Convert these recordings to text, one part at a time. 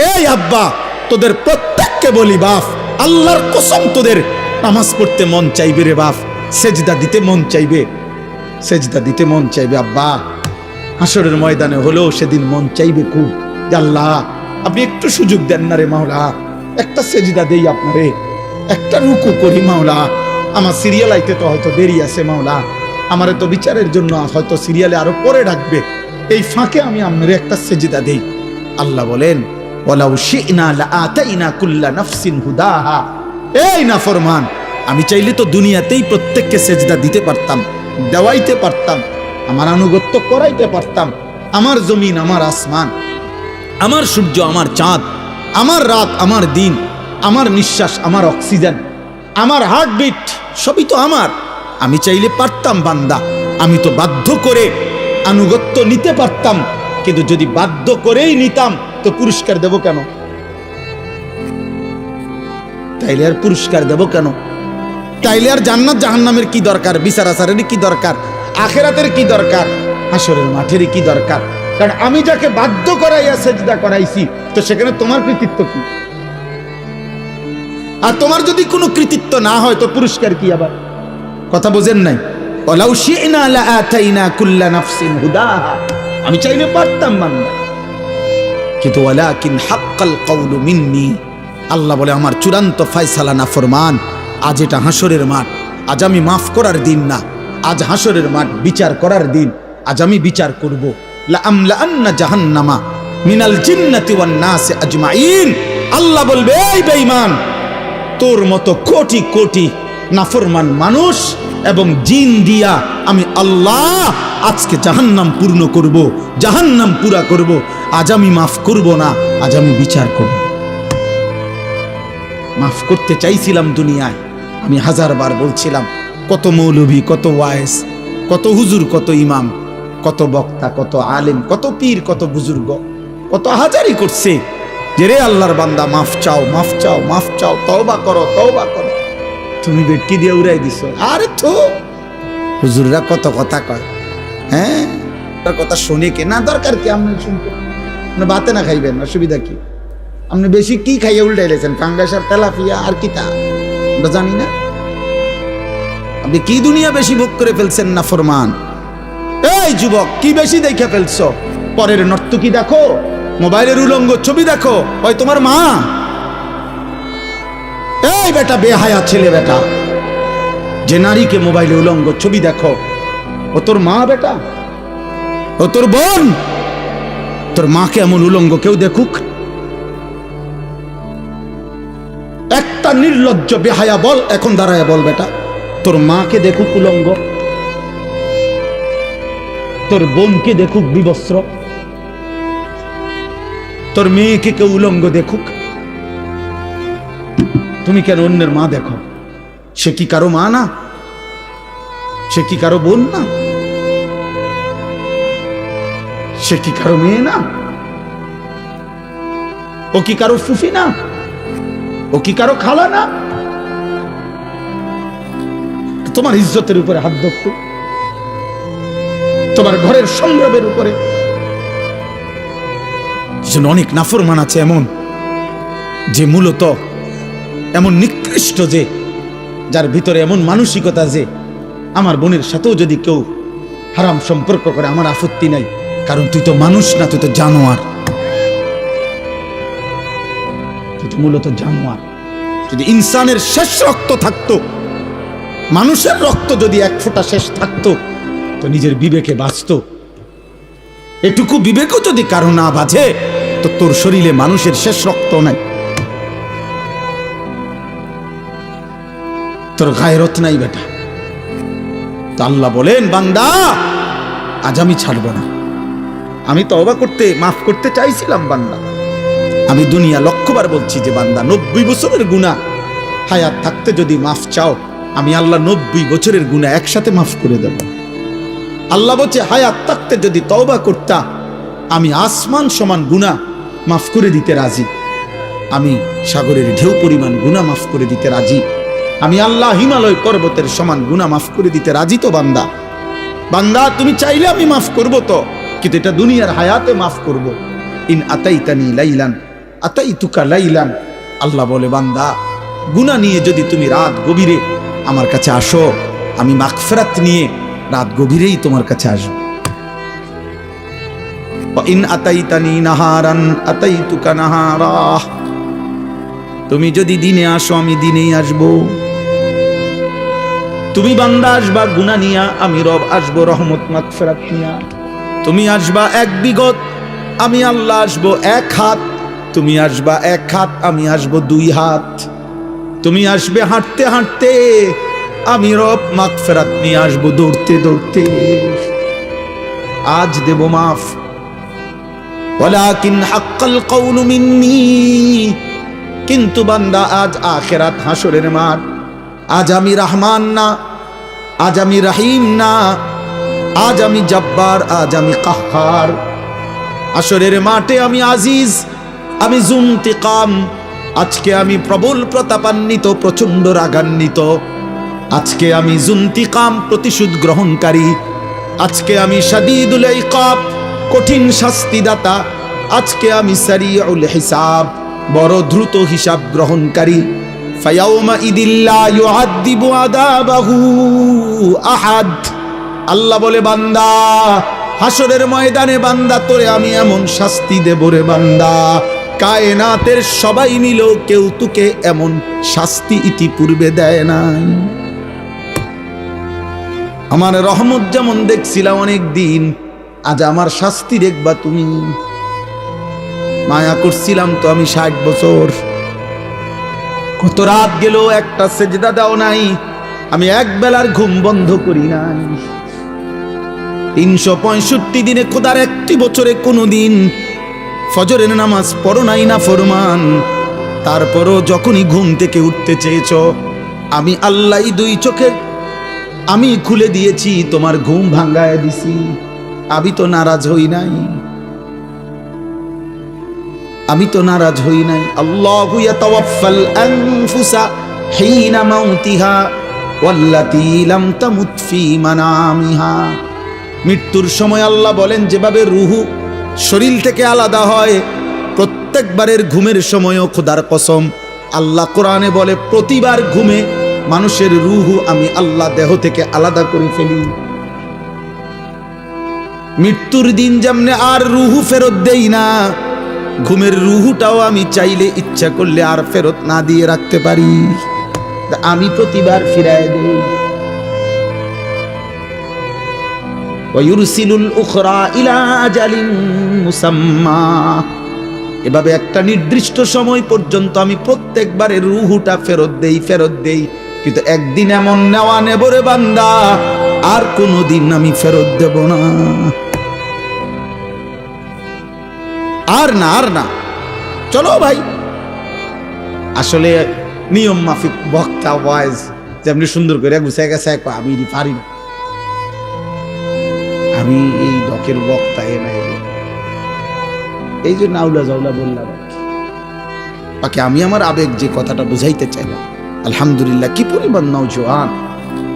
এই আব্বা, তোদের প্রত্যেককে বলি বাপ, আল্লাহর কসম তোদের নামাজ পড়তে মন চাইবে রে বাপ, সেজদা দিতে মন চাইবে, সেজদা দিতে মন চাইবে আব্বা। হাসরের ময়দানে হলেও সেদিন মন চাইবে খুব, আল্লাহ আপনি একটু সুযোগ দেন না রে মাওলা, একটা সেজদা দেই আপনারে, একটা রুকু করি মাওলা, আমার সিরিয়াল আইতে তো হয়তো দেরি আছে মাওলা, আমারে তো বিচারের জন্য হয়তো সিরিয়ালে আরো পরে ডাকবে, এই ফাঁকে আমি আপনারে একটা সেজদা দেই। আল্লাহ বলেন ওয়ালাউ শি'না লাআতাইনা কুল্লা নাফসিন হুদাহা, এই নাফরমান, আমি চাইলে তো দুনিয়াতেই প্রত্যেককে সেজদা দিতে পারতাম, দেওয়াইতে পারতাম, আমার আনুগত্য করাইতে পারতাম। আমার জমিন, আমার আসমান, আমার সূর্য, আমার চাঁদ, আমার রাত, আমার দিন, আমার নিঃশ্বাস, আমার অক্সিজেন, আমার হার্টবিট, সবই তো আমার। আমি চাইলে পারতাম বান্দা, আমি তো বাধ্য করে আনুগত্য নিতে পারতাম, কিন্তু যদি বাধ্য করেই নিতাম তো পুরস্কার দেব কেন? তাইলে আর পুরস্কার দেব কেন? তাইলে আর জান্নাত জাহান্নামের কি দরকার? বিচার আচারের কি দরকার? আখেরাতের কি দরকার? হাসরের মাঠের কি দরকার? কারণ আমি যাকে বাধ্য করাইয়া সেজদা করাইছি, তো সেখানে তোমার কৃতিত্ব কি? আর তোমার যদি কোনো কৃতিত্ব না হয় তো পুরস্কার কি? আবার কথা বোঝেন নাই? ওয়ালাউ শি'না লাআতাইনা কুল্লা নাফসিন হুদাহা, আমি চাইলে পারতাম বান্দা, কিন্তু ওয়ালাকিন হাক্কাল কওলু মিন্নি, আল্লাহ বলে আমার চূড়ান্ত ফয়সালা নাফরমান। আজ এটা হাসরের মাঠ, আজ আমি মাফ করার দিন না, আজ হাসরের মাঠ বিচার করার দিন। আজ আমি বিচার করব, লা আমলাআন্না জাহান্নামা মিনাল জিন্নাতি ওয়ান নাস আজমাইন। আল্লাহ বলবে এই বেঈমান, তোর মতো কোটি কোটি নাফরমান মানুষ এবং জিন দিয়া আমি আল্লাহ আজকে জাহান্নাম পূর্ণ করব, জাহান্নাম পুরা করব। আজ আমি মাফ করব না, আজ আমি বিচার করব। মাফ করতে চাইছিলাম দুনিয়ায়, আমি হাজারবার বলছিলাম, কত মৌলভী, কত ওয়াইস, কত হুজুর, কত ইমাম, কত বক্তা, কত আলেম, কত পীর, কত বুজুর্গ, কত হাজারি করছে যে রে আল্লাহর বান্দা মাফ চাও, মাফ চাও, মাফ চাও, তওবা করো, তওবা করো। তুমি বেটকি দিয়ে উড়াই দিছো। আরে তো হুজুররা কত কথা কয়, হ্যাঁ তার কথা শুনে কে না, দরকার কি আপনি শুনতে? আপনি ভাতে না খাইবেন, অসুবিধা কি? আপনি বেশি কি খাইয়ে উল্টাইলেছেন? পাঙ্গাস আর তেলাপিয়া আর কি তা আমরা জানি না? আপনি কি দুনিয়া বেশি ভোগ করে ফেলছেন না ফরমান? এই যুবক, কি বেশি দেখে ফেলছো? পরের নর্তকী দেখো, মোবাইলের উলঙ্গ ছবি দেখো, ওই তোমার মা। এই বেটা বেহায়া ছেলে বেটা, যে নারীকে মোবাইলে উলঙ্গ ছবি দেখো, ও তোর মা বেটা, ও তোর বোন। তোর মাকে এমন উলঙ্গ কেউ দেখুক? একটা নির্লজ্জ বেহায়া বল, এখন দাঁড়ায় বল বেটা, তোর মাকে দেখুক উলঙ্গ, তোর বোনকে দেখুক বিবস্ত্র, তোর মেয়েকে কেউ উলঙ্গ দেখুক? তুমি কেন অন্যের মা দেখো? সে কি কারো মা না? সে কি কারো বোন না? সে কি কারো মেয়ে না? ও কি কারো ফুফি না? ও কি কারো খালা না? তোমার ইজ্জতের উপরে হাত ধরতো, তোমার ঘরের সংগ্রামের উপরে। অনেক নাফরমান আছে এমন, যে মূলত এমন নিকৃষ্ট, যে যার ভিতরে এমন মানসিকতা যে আমার বোনের সাথেও যদি কেউ হারাম সম্পর্ক করে আমার আপত্তি নাই, কারণ তুই তো মানুষ না, তুই তো জানোয়ার, তুই তো মূলত জানোয়ার। যদি ইনসানের শেষ রক্ত থাকতো, মানুষের রক্ত যদি এক ফোঁটা শেষ থাকতো, তো নিজের বিবেকে বাঁচতো। এটুকু বিবেকও যদি কারো না বাজে, তো তোর শরীরে মানুষের শেষ রক্ত নাই, তোর গায়রত নাই বেটা। তো আল্লাহ বলেন, বান্দা আজ আমি ছাড়বো না। আমি তওবা করতে, মাফ করতে চাইছিলাম বান্দা। আমি দুনিয়া লক্ষবার বলছি যে বান্দা 90 বছরের গুনাহ হায়াত থাকতে যদি মাফ চাও, আমি আল্লাহ 90 বছরের গুনাহ একসাথে মাফ করে দেব। আল্লাহ বলছে হায়াত থাকতে যদি তওবা করতা, আমি আসমান সমান গুনাহ মাফ করে দিতে রাজি। আমি সাগরের ঢেউ পরিমাণ গুনাহ মাফ করে দিতে রাজি। আমি আল্লাহ হিমালয় পর্বতের সমান গুনাহ মাফ করে দিতে রাজি। তো বান্দা, বান্দা তুমি চাইলে আমি মাফ করব তো, কিন্তু এটা দুনিয়ার হায়াতে মাফ করব। ইন আতাইতানি লাইলান আতাইতুকা লাইলান, আল্লাহ বলে বান্দা গুনাহ নিয়ে যদি তুমি রাত গভীরে আমার কাছে আসো, আমি মাগফিরাত নিয়ে রাত গভীরেই তোমার কাছে আসবো। ইন আতাইতানি নাহারান আতাইতুকা নাহারা, তুমি যদি দিনে আসো আমি দিনেই আসবো। তুমি বান্দা আসবা গুনাহ নিয়া, আমি রব আসবো রহমত মাগফিরাত নিয়া। তুমি আসবা এক বিগত, আমি আল্লাহ আসবো এক হাত। তুমি আসবা এক হাত, আমি আসবো দুই হাত। তুমি আসবে হাঁটতে হাঁটতে, আমি রব মাগফিরাত নিয়ে আসবো দৌড়তে দৌড়তে। আজ দেব মাফ, ওয়ালাকিন হাক্কাল কওলু মিন্নি, কিন্তু বান্দা আজ আখিরাত হাসরের মাঠ। আজ আমি রহমান না, আজ আমি রহিম না, আজ আমি জব্বার, আজ আমি কাহ্হার। হাসরের মাঠে আমি আজিজ, আমি যুনতিকাম। আজকে আমি প্রবল প্রতাপান্বিত, প্রচন্ড রাগান্বিত। আজকে আমি যুনতিকাম, প্রতিশোধ গ্রহণকারী। আজকে আমি শাদীদুল ইকাব, কঠিন শাস্তিদাতা। আজকে আমি সারিউল হিসাব, বড় দ্রুত হিসাব গ্রহণকারী। ফায়াউমা ইদিল্লা ইউআযিবু আযাবাহু আহাদ, আল্লাহ বলে বান্দা হাসরের ময়দানে বান্দা তোরে আমি এমন শাস্তি দেব রে বান্দা, কায়নাতের সবাই মিলেও কেউ তোকে এমন শাস্তি ইতিপূর্বে দেয় নাই। আমার রহমত যেমন দেখছিলাম অনেক দিন, আজ আমার শাস্তি দেখবা তুমি। মায়া করছিলাম তো আমি 60 বছর, কত রাত গেল একটা সেজদা দাও নাই, আমি এক বেলার ঘুম বন্ধ করি নাই। 365 দিনে খোদার একটি বছরে কোনোদিন ফজরের নামাজ পড়ো নাই না ফরমান। তারপরও যখনই ঘুম থেকে উঠতে চেয়েছ, আমি আল্লাহ দুই চোখের আমি খুলে দিয়েছি, তোমার ঘুম ভাঙ্গায় দিছি। আমি তো নারাজ হই নাই, আমি তো নারাজ হই নাই। আল্লাহু ইয়াতাওয়াফাল আনফুসা হিনা মাউতিহা ওয়াল্লাতী লাম তামুত ফী মানামিহা। মৃত্যুর সময় আল্লাহ বলেন যেভাবে রুহু শরীর থেকে আলাদা হয়, প্রত্যেকবারের ঘুমের সময়ও খোদার কসম আল্লাহ কোরআনে বলে প্রতিবার ঘুমে মানুষের রুহু আমি আল্লাহ দেহ থেকে আলাদা করে ফেলি। মৃত্যুর দিন যেমনে আর রুহু ফেরত দেই না, ঘুমের রুহুটাও আমি চাইলে ইচ্ছা করলে আর ফেরত না দিয়ে রাখতে পারি, আমি প্রতিবার ফিরায় দেই। ওয়ায়ুরসিলুল উখরা ইলা আজালিন মুসাম্মা, এভাবে একটা নির্দিষ্ট সময় পর্যন্ত আমি প্রত্যেকবারে রুহুটা ফেরত দেই। কিন্তু একদিন এমন নেওয়া নেব রে বান্দা, আর কোনোদিন আমি ফেরত দেব না। আর না চলো ভাই। আসলে নিয়ম মাফিক বক্তা ওয়াইজ যেমনি সুন্দর করে গুছায় গেছে, আমি পারি না, আমি এই ডকের বক্তা এ নাই, এই যে নাউলা জাউলা বললাম বাকি। আমি আমার আবেগ যে কথাটা বুঝাইতে চাইলাম, আলহামদুলিল্লাহ কি পরিমাণ নওজোয়ান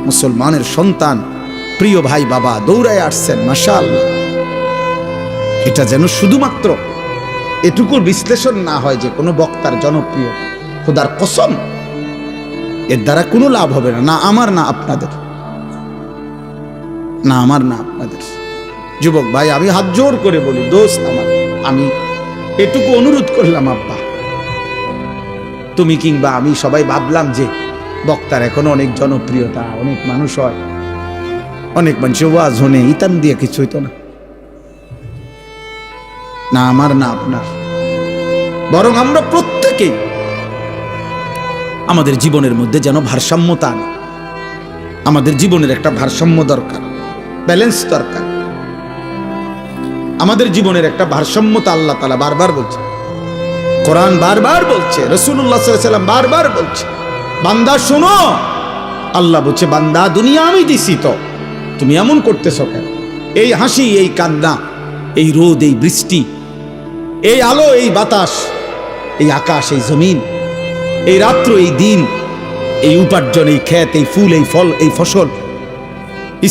মুসলমানের সন্তান, প্রিয় ভাই বাবা দৌড়ায় আসছেন, মাশাআল্লাহ। এটা যেন শুধুমাত্র এটুকুর বিশ্লেষণ না হয় যে কোনো বক্তার জনপ্রিয়, খোদার কসম এর দ্বারা কোনো লাভ হবে না, না আমার না আপনাদের, না আমার না আপনাদের। যুবক ভাই আমি হাত জোর করে বলি, দোস্ত আমার, আমি এটুকু অনুরোধ করলাম, আব্বা তুমি কিংবা আমি সবাই ভাবলাম যে বক্তার এখন অনেক জনপ্রিয়তা, অনেক মানুষ হয়, অনেক মানুষ ওয়াজ হনে ইতান দিয়ে কিছু হইতো না, না আমার না আপনার। বরং আমরা প্রত্যেকেই আমাদের জীবনের মধ্যে যেন ভারসাম্যতা আনে। আমাদের জীবনের একটা ভারসাম্য দরকার, ব্যালেন্স দরকার। আমাদের জীবনের একটা ভারসাম্যতা আল্লাহ তাআলা বারবার বলছে, কোরআন বারবার বলছে, রাসূলুল্লাহ সাল্লাল্লাহু আলাইহি ওয়াসাল্লাম বারবার বলছে, বান্দা শোনো, আল্লাহ বলছে বান্দা দুনিয়া আমি দিছি, তো তুমি এমন করতেছো কেন? এই হাসি, এই কান্না, এই রোদ, এই বৃষ্টি, এই আলো, এই বাতাস, এই আকাশ, এই জমিন, এই রাত্র, এই দিন, এই উপার্জন, এই ক্ষেত, এই ফুল, এই ফল, এই ফসল,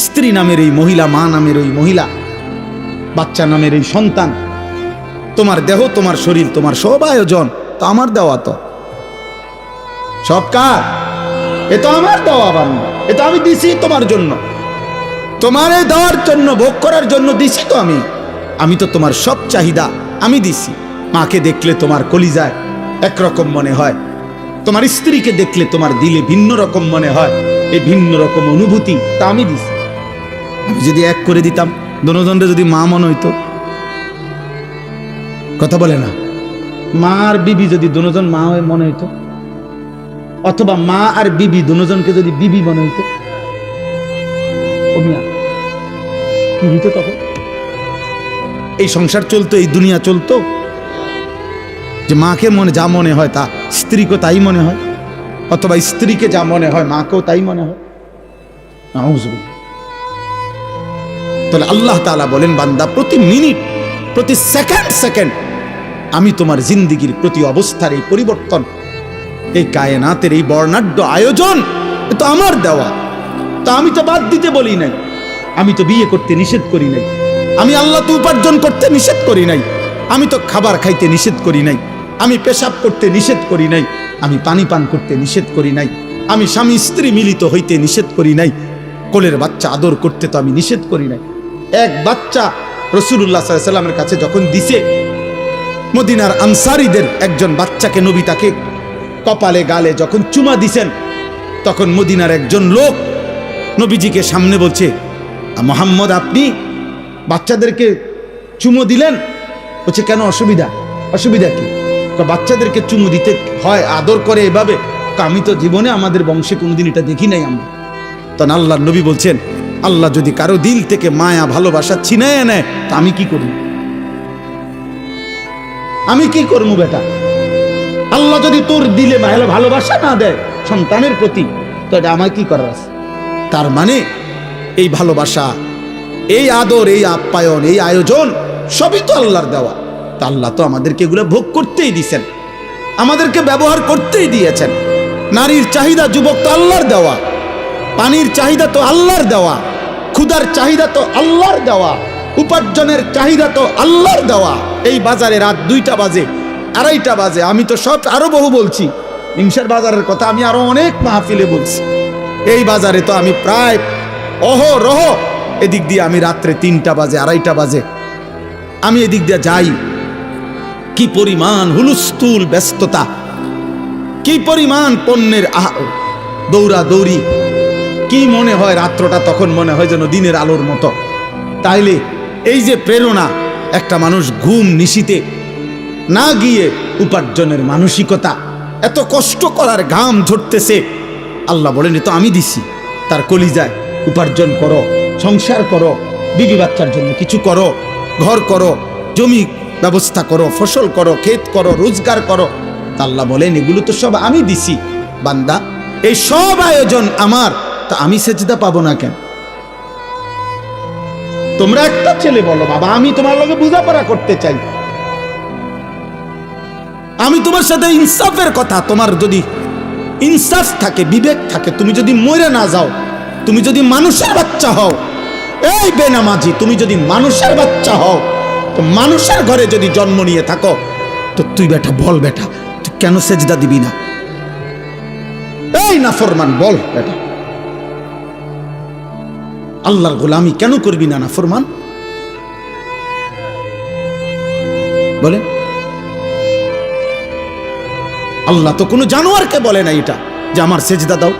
স্ত্রী নামের এই মহিলা, মা নামের ওই মহিলা, বাচ্চা নামের এই সন্তান, তোমার দেহ, তোমার শরীর, তোমার সব আয়োজন তো আমার দেওয়া, তো সব কার? এ তো আমার দেওয়া বান্দা, এ তো আমি দিছি তোমার জন্য, তোমারে দেওয়ার জন্য, ভোগ করার জন্য দিছি তো আমি তো তোমার সব চাহিদা আমি দিছি। মাকে দেখলে তোমার কলিজায় একরকম মনে হয়, তোমার স্ত্রীকে দেখলে তোমার দিলে ভিন্ন রকম মনে হয়, এই ভিন্ন রকম অনুভূতি তা আমি দিছি। আমি যদি এক করে দিতাম, দনজনরে যদি মা মনে হইতো, কথা বলে না, মা আর বিবি যদি দনজন মা হয়ে মনে হইতো, অথবা মা আর বিবি দনজনকে যদি বিবি মনে হইতো, ও মিয়া কি হইতো তখন? এই সংসার চলতো, এই দুনিয়া চলতো যে মাকে যা মনে হয় তা স্ত্রীকে তাই মনে হয়, অথবা স্ত্রীকে যা মনে হয় মাকেও তাই মনে হয়। তাহলে আল্লাহ তাআলা বলেন, বান্দা প্রতি মিনিট, প্রতি সেকেন্ড আমি তোমার জিন্দিগির প্রতি অবস্থার এই পরিবর্তন, এই কায়নাতের এই বর্ণাঢ্য আয়োজন, এ তো আমার দেওয়া। তা আমি তো বাদ দিতে বলি নাই, আমি তো বিয়ে করতে নিষেধ করি নাই, আমি আল্লাহ তো উপার্জন করতে নিষেধ করি নাই, আমি তো খাবার খাইতে নিষেধ করি নাই, আমি পেশাব করতে নিষেধ করি নাই, আমি পানি পান করতে নিষেধ করি নাই, আমি স্বামী স্ত্রী মিলিত হইতে নিষেধ করি নাই, কোলের বাচ্চা আদর করতে তো আমি নিষেধ করি নাই। এক বাচ্চা রাসূলুল্লাহ সাল্লাল্লাহু আলাইহি ওয়াসাল্লামের কাছে যখন দিছে, মদিনার আনসারীদের একজন বাচ্চাকে নবী তাকে কপালে গালে যখন চুমা দিছেন, তখন মদিনার একজন লোক নবীজিকে সামনে বলছে, মুহাম্মদ আপনি বাচ্চাদেরকে চুমো দিলেন? বলছে কেন, অসুবিধা কি? বাচ্চাদেরকে চুমু দিতে হয়, আদর করে এভাবে? আমি তো জীবনে আমাদের বংশে কোনোদিন এটা দেখি নাই আমরা। তখন আল্লাহর নবী বলছেন, আল্লাহ যদি কারো দিল থেকে মায়া ভালোবাসা ছিনায় নেয়, তা আমি কি করব? আমি কি করবো বেটা? আল্লাহ যদি তোর দিলে ভালোবাসা না দেয় সন্তানের প্রতি, তো এটা আমার কি করার আছে? তার মানে এই ভালোবাসা, এই আদর, এই আপ্যায়ন, এই আয়োজন সবই তো আল্লাহর দেওয়া। তা আল্লাহ তো আমাদেরকে এগুলো ভোগ করতেই দিয়েছেন, আমাদেরকে ব্যবহার করতেই দিয়েছেন। নারীর চাহিদা যুবক তো আল্লাহর দেওয়া, পানির চাহিদা তো আল্লাহর দেওয়া, ক্ষুধার চাহিদা তো আল্লাহর দেওয়া, উপার্জনের চাহিদা তো আল্লাহর দেওয়া। এই বাজারে রাত 2টা বাজে, 2:30 বাজে, আমি তো সব আরো বহু বলছি, নিমসার বাজারের কথা আমি আরো অনেক মাহফিলে বলছি। এই বাজারে তো আমি প্রায় অহরহ এদিক দিয়ে, আমি রাত্রে 3টা বাজে, 2:30 বাজে আমি এদিক দিয়ে যাই। কি পরিমাণ হুলস্থুল ব্যস্ততা, কি পরিমাণ পণ্যের দৌড়া দৌড়ি, কি মনে হয় রাত্রটা তখন মনে হয় যেন দিনের আলোর মতো। তাইলে এই যে প্রেরণা, একটা মানুষ ঘুম নিশিতে না গিয়ে উপার্জনের মানসিকতা, এত কষ্ট করার ঘাম ঝরতেছে, আল্লাহ বলেন তো আমি দিছি। তার কলিজায় উপার্জন করো, সংসার করো, বিবি বাচ্চার জন্য কিছু করো, ঘর করো, জমি ব্যবস্থা করো, ফসল করো, ক্ষেত করো, রোজগার করো। তা আল্লাহ বলেন এগুলো তো সব আমি দিছি। বান্দা এই সব আয়োজন আমার, তা আমি সেজদা পাবো না কেন? তোমরা একটা ছেলে বলো, বাবা আমি তোমার লগে বোঝাপড়া করতে চাই, আমি তোমার সাথে ইনসাফের কথা, তোমার যদি ইনসাফ থাকে, বিবেক থাকে, তুমি যদি মরে না যাও, তুমি যদি মানুষের বাচ্চা হও, এই বেনামাজি তুমি যদি মানুষের বাচ্চা হও, তো মানুষের ঘরে যদি জন্ম নিয়ে থাকো, তো তুই বেটা বল, বেটা তুই কেন সেজদা দিবি না? এই নাফরমান বল বেটা, আল্লাহর গোলামি কেন করবি না নাফরমান? বলে আল্লাহ তো কোনো জানোয়ারকে বলে না এটা যে আমার সেজদা দাও,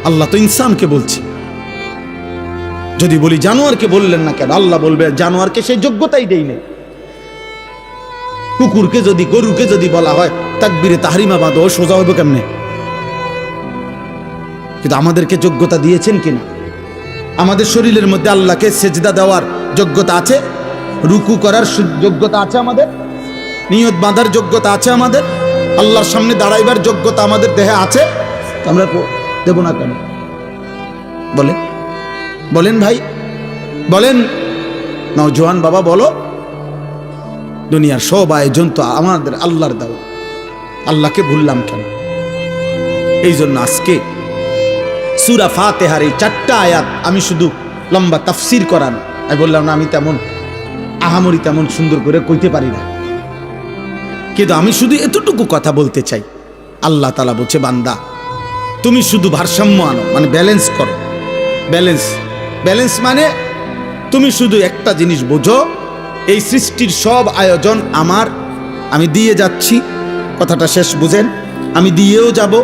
আল্লাহ তো ইনসানকে বলছে। যদি বলি জানোয়ারকে বললেন না কেন, আল্লাহ বলবে জানোয়ারকে সেই যোগ্যতাই দেই নেই। কুকুরকে যদি, গরুকে যদি বলা হয় তাকবীরে তাহরিমা বাঁধো, সোজা হইব কেমনে? কিন্তু আমাদেরকে যোগ্যতা দিয়েছেন কিনা? আমাদের শরীরের মধ্যে আল্লাহকে সেজদা দেওয়ার যোগ্যতা আছে, রুকু করার যোগ্যতা আছে আমাদের, নিয়ত বাঁধার যোগ্যতা আছে আমাদের, আল্লাহর সামনে দাঁড়াইবার যোগ্যতা আমাদের দেহে আছে। আমরা দেব না কেন? বলেন বলেন ভাই, বলেন নওজোয়ান বাবা, বলো। দুনিয়ার সব আয়োজন তো আমাদের আল্লাহর দেওয়া, আল্লাহকে ভুললাম কেন? এই জন্য আজকে সূরা ফাতিহার এই 4টা আয়াত আমি শুধু লম্বা তাফসির করান, আমি বললাম না, আমি তেমন আহামরি তেমন সুন্দর করে কইতে পারি না, কিন্তু আমি শুধু এতটুকু কথা বলতে চাই, আল্লাহ তাআলা বলছে বান্দা তুমি শুধু ভারসাম্য আনো, মানে ব্যালেন্স করো। ব্যালেন্স মানে তুমি শুধু একটা জিনিস বোঝো, এই সৃষ্টির সব আয়োজন আমার, আমি দিয়ে যাচ্ছি। কথাটা শেষ বুঝেন, আমি দিয়েও যাব।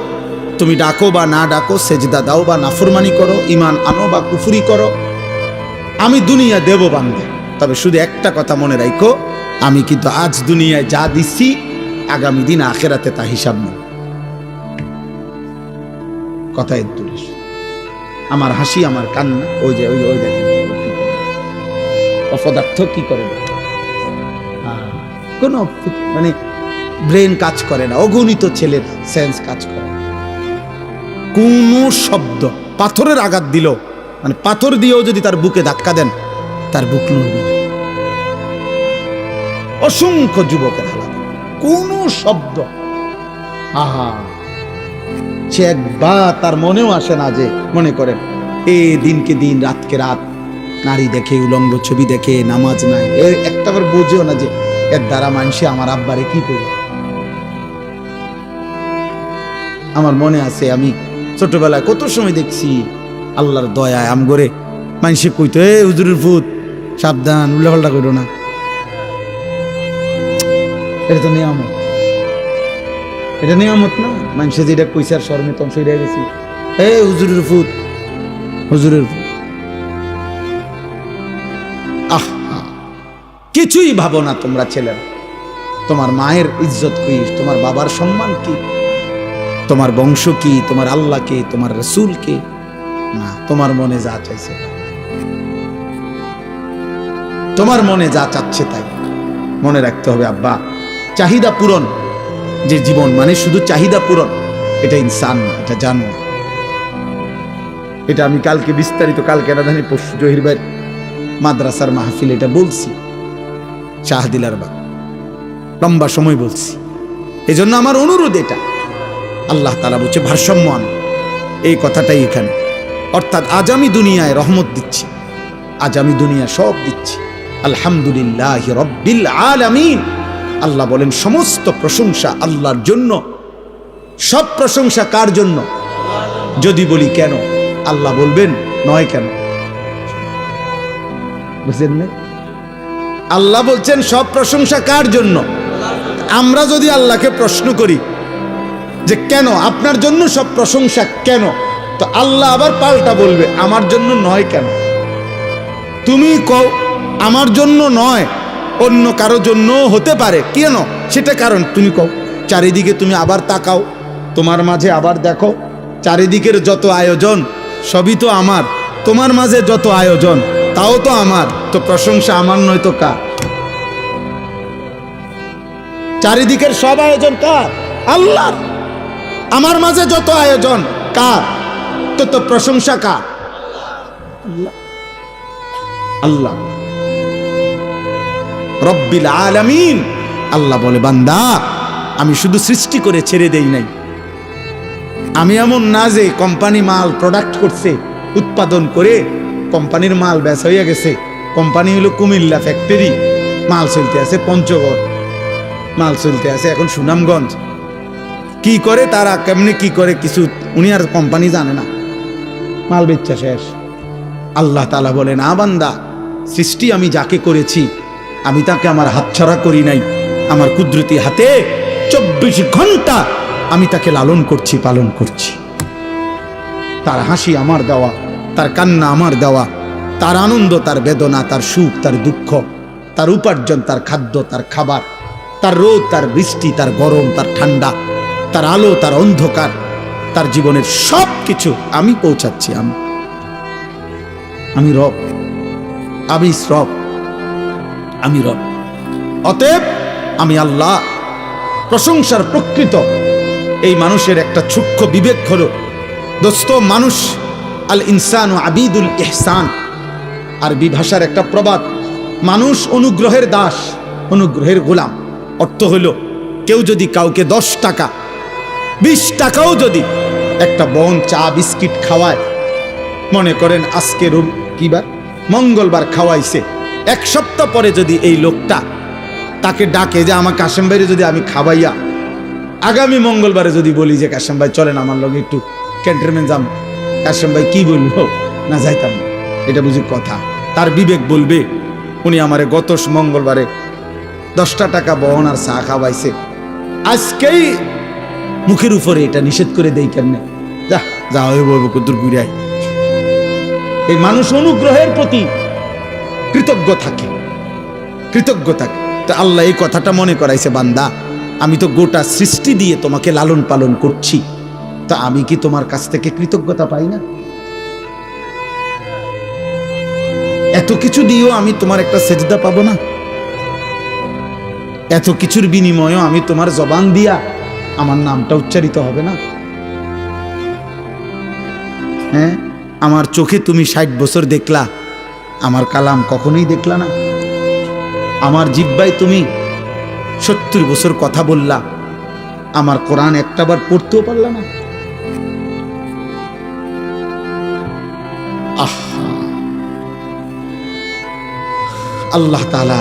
তুমি ডাকো বা না ডাকো, সেজদা দাও বা নাফরমানি করো, ঈমান আনো বা কুফরি করো, আমি দুনিয়া দেব বান্দা। তবে শুধু একটা কথা মনে রাখো, আমি কিন্তু আজ দুনিয়ায় যা দিচ্ছি আগামী দিন আখেরাতে তা হিসাব নেই। কথা একটু আমার হাসি, আমার কান্না, ওই যে ওই দেখেন অপদার্থ কি করে, কোনো মানে ব্রেন কাজ করে না, অগণিত ছেলের সেন্স কাজ করে না। কোন শব্দ পাথরের আঘাত দিল, মানে পাথর দিয়েও যদি তার বুকে ধাক্কা দেন তার বুক নড়বে না। অসংখ্য যুবকের হালাত, কোন শব্দ সে একবার তার মনেও আসে না যে, মনে করেন এই দিনকে দিন রাতকে রাত নারী দেখে, উলঙ্গ ছবি দেখে, নামাজ নাই, এর একটাবার বুঝেও না যে এর দ্বারা মানুষে আমার আব্বারে কি করবে। আমার মনে আছে আমি ছোটবেলায় কত সময় দেখছি আল্লাহর দয়ায় আমগরে মানুষে কইতো, এ হুজুরের ভূত, সাবধান, উল্লাপাল্টা করো না। এটা তো নিয়ামত, এটা নিয়ামত না। মানুষে যেটা কইছে আর শর্মে তখন সইরা গেছি, এ হুজুরের ভূত, হুজুরের ভূত। কিছুই ভাবো না তোমরা ছেলেরা, তোমার মায়ের ইজ্জত কি, তোমার বাবার সম্মান কি, তোমার বংশ কি, তোমার আল্লাহ কে, তোমার রসুল কে, না, তোমার মনে যা চাইছে তোমার মনে যা চাচ্ছে তাই মনে রাখতে হবে। আব্বা, চাহিদা পূরণ যে জীবন, মানে শুধু চাহিদা পূরণ, এটা ইনসান না, এটা জানোয়ার। এটা আমি কালকে বিস্তারিত, কালকে রাধানী পরশু জহির ভাই মাদ্রাসার মাহফিল এটা বলছি, শাহদিলার বা লম্বা সময় বলছি। এই জন্য আমার অনুরোধ এটা, আল্লাহ তাআলা বলছে ভারসাম্য আনো, এই কথাটাই এখানে। অর্থাৎ আজ আমি দুনিয়ায় রহমত দিচ্ছি, আজ আমি দুনিয়া সব দিচ্ছি, আলহামদুলিল্লাহি রাব্বিল আলামিন। আল্লাহ বলেন সমস্ত প্রশংসা আল্লাহর জন্য। সব প্রশংসা কার জন্য? যদি বলি কেন, আল্লাহ বলবেন নয় কেন, বুঝলেন না? আল্লাহ বলছেন সব প্রশংসা কার জন্য। আমরা যদি আল্লাহকে প্রশ্ন করি যে কেন, আপনার জন্য সব প্রশংসা কেন, তো আল্লাহ আবার পাল্টা বলবে আমার জন্য নয় কেন। তুমি কও আমার জন্য নয়, অন্য কারো জন্য হতে পারে, কেন সেটা কারণ তুমি কও। চারিদিকে তুমি আবার তাকাও, তোমার মাঝে আবার দেখো, চারিদিকের যত আয়োজন সবই তো আমার, তোমার মাঝে যত আয়োজন তাও তো আমার, তো প্রশংসা আমার নয় তো কার? চারিদিকের সব আয়োজন কার? আল্লাহর। আমার মাঝে যত আয়োজন কার? তো প্রশংসা কার? আল্লাহ। আল্লাহ রব্বিল আলামিন। আল্লাহ বলে বান্দা আমি শুধু সৃষ্টি করে ছেড়ে দেই নাই। আমি এমন না যে কোম্পানি মাল প্রোডাক্ট করছে, উৎপাদন করে কোম্পানির মাল বেচা হয়ে গেছে, কোম্পানি হলো কুমিল্লা ফ্যাক্টরি, মাল চলতে আছে পঞ্চগড়, মাল চলতে আছে এখন সুনামগঞ্জ। কি করে তারা, কেমনে কি করে কিছু উনি আর কোম্পানি জানে না, মাল বেচা শেষ। আল্লাহ তাআলা বলে না বান্দা, সৃষ্টি আমি যাকে করেছি আমি তাকে আমার হাতছাড়া করি নাই, আমার কুদরতি হাতে 24 ঘন্টা আমি তাকে লালন করছি, পালন করছি। তার হাসি আমার দেওয়া, তার কান্না আমার দেওয়া, তার আনন্দ, তার বেদনা, তার সুখ, তার দুঃখ, তার উপার্জন, তার খাদ্য, তার খাবার, তার রোদ, তার বৃষ্টি, তার গরম, তার ঠান্ডা, তার আলো, তার অন্ধকার, তার জীবনের সব কিছু আমি পৌঁছাচ্ছি। আমি রব, আমি রব, আমি রব। অতএব আমি আল্লাহ। প্রশংসার প্রকৃত এই মানুষের একটা সূক্ষ্ম বিবেক হলো, দোস্ত মানুষ আল ইনসানু আবিদুল ইহসান, আরবি ভাষার একটা প্রবাদ, মানুষ অনুগ্রহের দাস, অনুগ্রহের গোলাম। অর্থ হলো কেউ যদি কাউকে 10 টাকা 20 টাকাও যদি একটা বন চা বিস্কিট খাওয়ায়, মনে করেন আজকের কিবার মঙ্গলবার খাওয়াইছে, 1 সপ্তাহ পরে যদি এই লোকটা তাকে ডাকে যে আমার কাশেম ভাইরে যদি আমি খাবাইয়া আগামী মঙ্গলবারে যদি বলি যে কাশেম ভাই চলেন আমার লগে একটু ক্যান্টনমেন্ট যাম, কাশেম ভাই কি বলবো? না যাইতাম না, এটা বুঝি কথা? তার বিবেক বলবে উনি আমারে গত মঙ্গলবারে 10টা টাকা বহন আর চা খাওয়াইছে, আজকেই মুখের উপরে এটা নিষেধ করে দেই কেমনে? যা যা হয়ে বলবো কদ্দুর ঘুরাই। এই মানুষ অনুগ্রহের প্রতি কৃতজ্ঞ থাকে, কৃতজ্ঞ থাকে। তো আল্লাহ এই কথাটা মনে করাইছে, বান্দা আমি তো গোটা সৃষ্টি দিয়ে তোমাকে লালন পালন করছি, তা আমি কি তোমার কাছ থেকে কৃতজ্ঞতা পাই না? এত কিছু দিয়েও আমি তোমার একটা সেজদা পাবো না? এত কিছুর বিনিময়েও আমি তোমার জবান দিয়া আমার নামটা উচ্চারিত হবে না? হ্যাঁ, আমার চোখে তুমি 60 বছর দেখলা, আমার কালাম কখনোই দেখলা না। আমার জিহ্বায় তুমি 70 বছর কথা বললা, আমার কোরআন একটাবার পড়তেও পারলা না। আল্লাহ তাআলা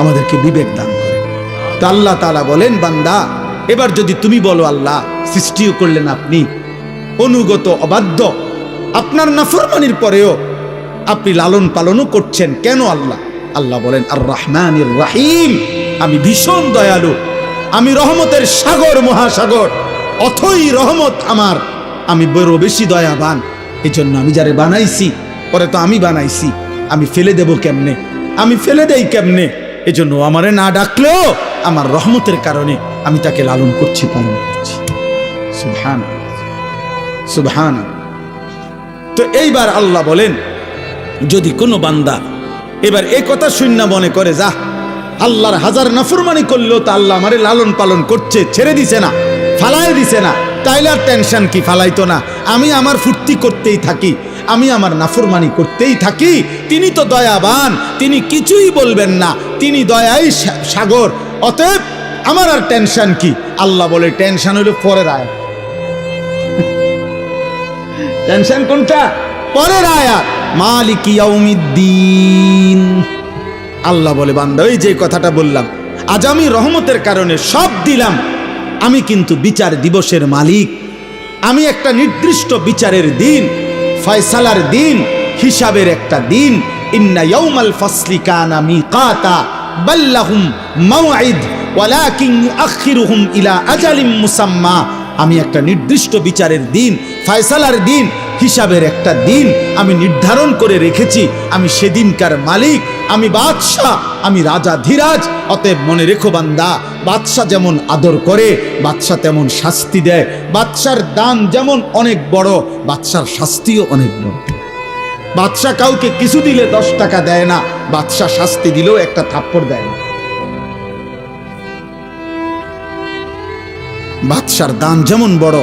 আমাদেরকে বিবেক দান করে। তো আল্লাহ তাআলা বলেন, বান্দা এবার যদি তুমি বলো আল্লাহ সৃষ্টিও করলেন আপনি, অনুগত অবাধ্য, আপনার নাফরমানির পরেও আপনি লালন পালনও করছেন কেন আল্লাহ? আল্লাহ বলেন আর রহমানির রহিম, আমি ভীষণ দয়ালু, আমি রহমতের সাগর, মহাসাগর, অথই রহমত আমার, আমি বড় বেশি দয়াবান। এই জন্য আমি যারে বানাইছি, পরে তো আমি বানাইছি, আমি ফেলে দেব কেমনে? আমি ফেলে দেই কেমনে? এই জন্য আমারে না ডাকলেও আমার রহমতের কারণে আমি তাকে লালন করছি, পালন করছি। সুবহানাল্লাহ, সুবহানাল্লাহ। তো এইবার আল্লাহ বলেন, যদি কোনো বান্দা এবার এই কথা শূন্য মনে করে, যা আল্লাহর হাজার নাফরমানি করলেও তো আল্লাহ আমারে লালন পালন করছে, ছেড়ে দিছে না, ফালাই দিছে না, তাইলে আর টেনশন কি? ফালাইতো না, আমি আমার ফুর্তি করতেই থাকি, আমি আমার নাফরমানি করতেই থাকি। তিনি তো দয়াবান, তিনি কিছুই বলবেন না, তিনি দয়াই সাগর, অতএব আমার আর টেনশন কি? আল্লাহ বলে টেনশন হইল পরের আয়াত। টেনশন কোনটা? পরের আয়াত, মালিক ইয়াউমিদ্দিন। আল্লাহ বলে, বান্দা ওই যে কথাটা বললাম, আজ আমি রহমতের কারণে সব দিলাম, আমি কিন্তু বিচার দিবসের মালিক। আমি একটা নির্দিষ্ট বিচারের দিন, ফয়সালার দিন, হিসাবের একটা দিন। ইন্না ইয়াউমাল ফাসলি কানা মিকাতা বাল্লাহুম মাওঈদ ওয়ালাকিন ইউআখিরুহুম ইলা আজালিম মুসাম্মা। আমি একটা নির্দিষ্ট বিচারের দিন, ফয়সালার দিন, হিসাবের একটা দিন আমি নির্ধারণ করে রেখেছি। আমি সেদিনকার মালিক, আমি বাদশাহ, আমি রাজা ধীরাজ। অতএব মনে রেখো বান্দা, বাদশাহ যেমন আদর করে, বাদশাহ তেমন শাস্তি দেয়। বাদশার দান যেমন অনেক বড়, বাদশার শাস্তিও অনেক বড়। বাদশাহ কাউকে কিছু দিলে 10 টাকা দেয় না, বাদশাহ শাস্তি দিলেও একটা থাপ্পড় দেয় না। বাদশার দান যেমন বড়,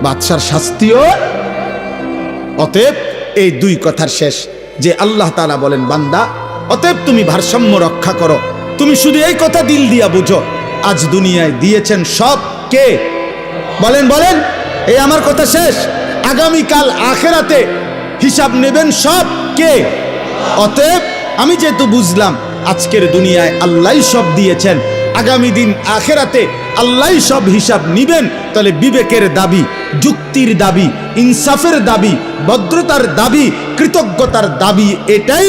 বাদশার শাস্তিও। অতএব এই দুই কথার শেষ যে আল্লাহ তাআলা বলেন, বান্দা অতএব তুমি ভারসাম্য রক্ষা করো। তুমি শুধু এই কথা দিল দিয়া বুঝো, আজ দুনিয়ায় দিয়েছেন সব কে? বলেন বলেন, এই আমার কথা শেষ। আগামীকাল আখেরাতে হিসাব নেবেন সব কে? অতএব আমি যেহেতু বুঝলাম আজকের দুনিয়ায় আল্লাহই সব দিয়েছেন, আগামী দিন আখেরাতে আল্লাহই সব হিসাব নিবেন, তাহলে বিবেকের দাবি, যুক্তির দাবি, ইনসাফের দাবি, ভদ্রতার দাবি, কৃতজ্ঞতার দাবি এটাই,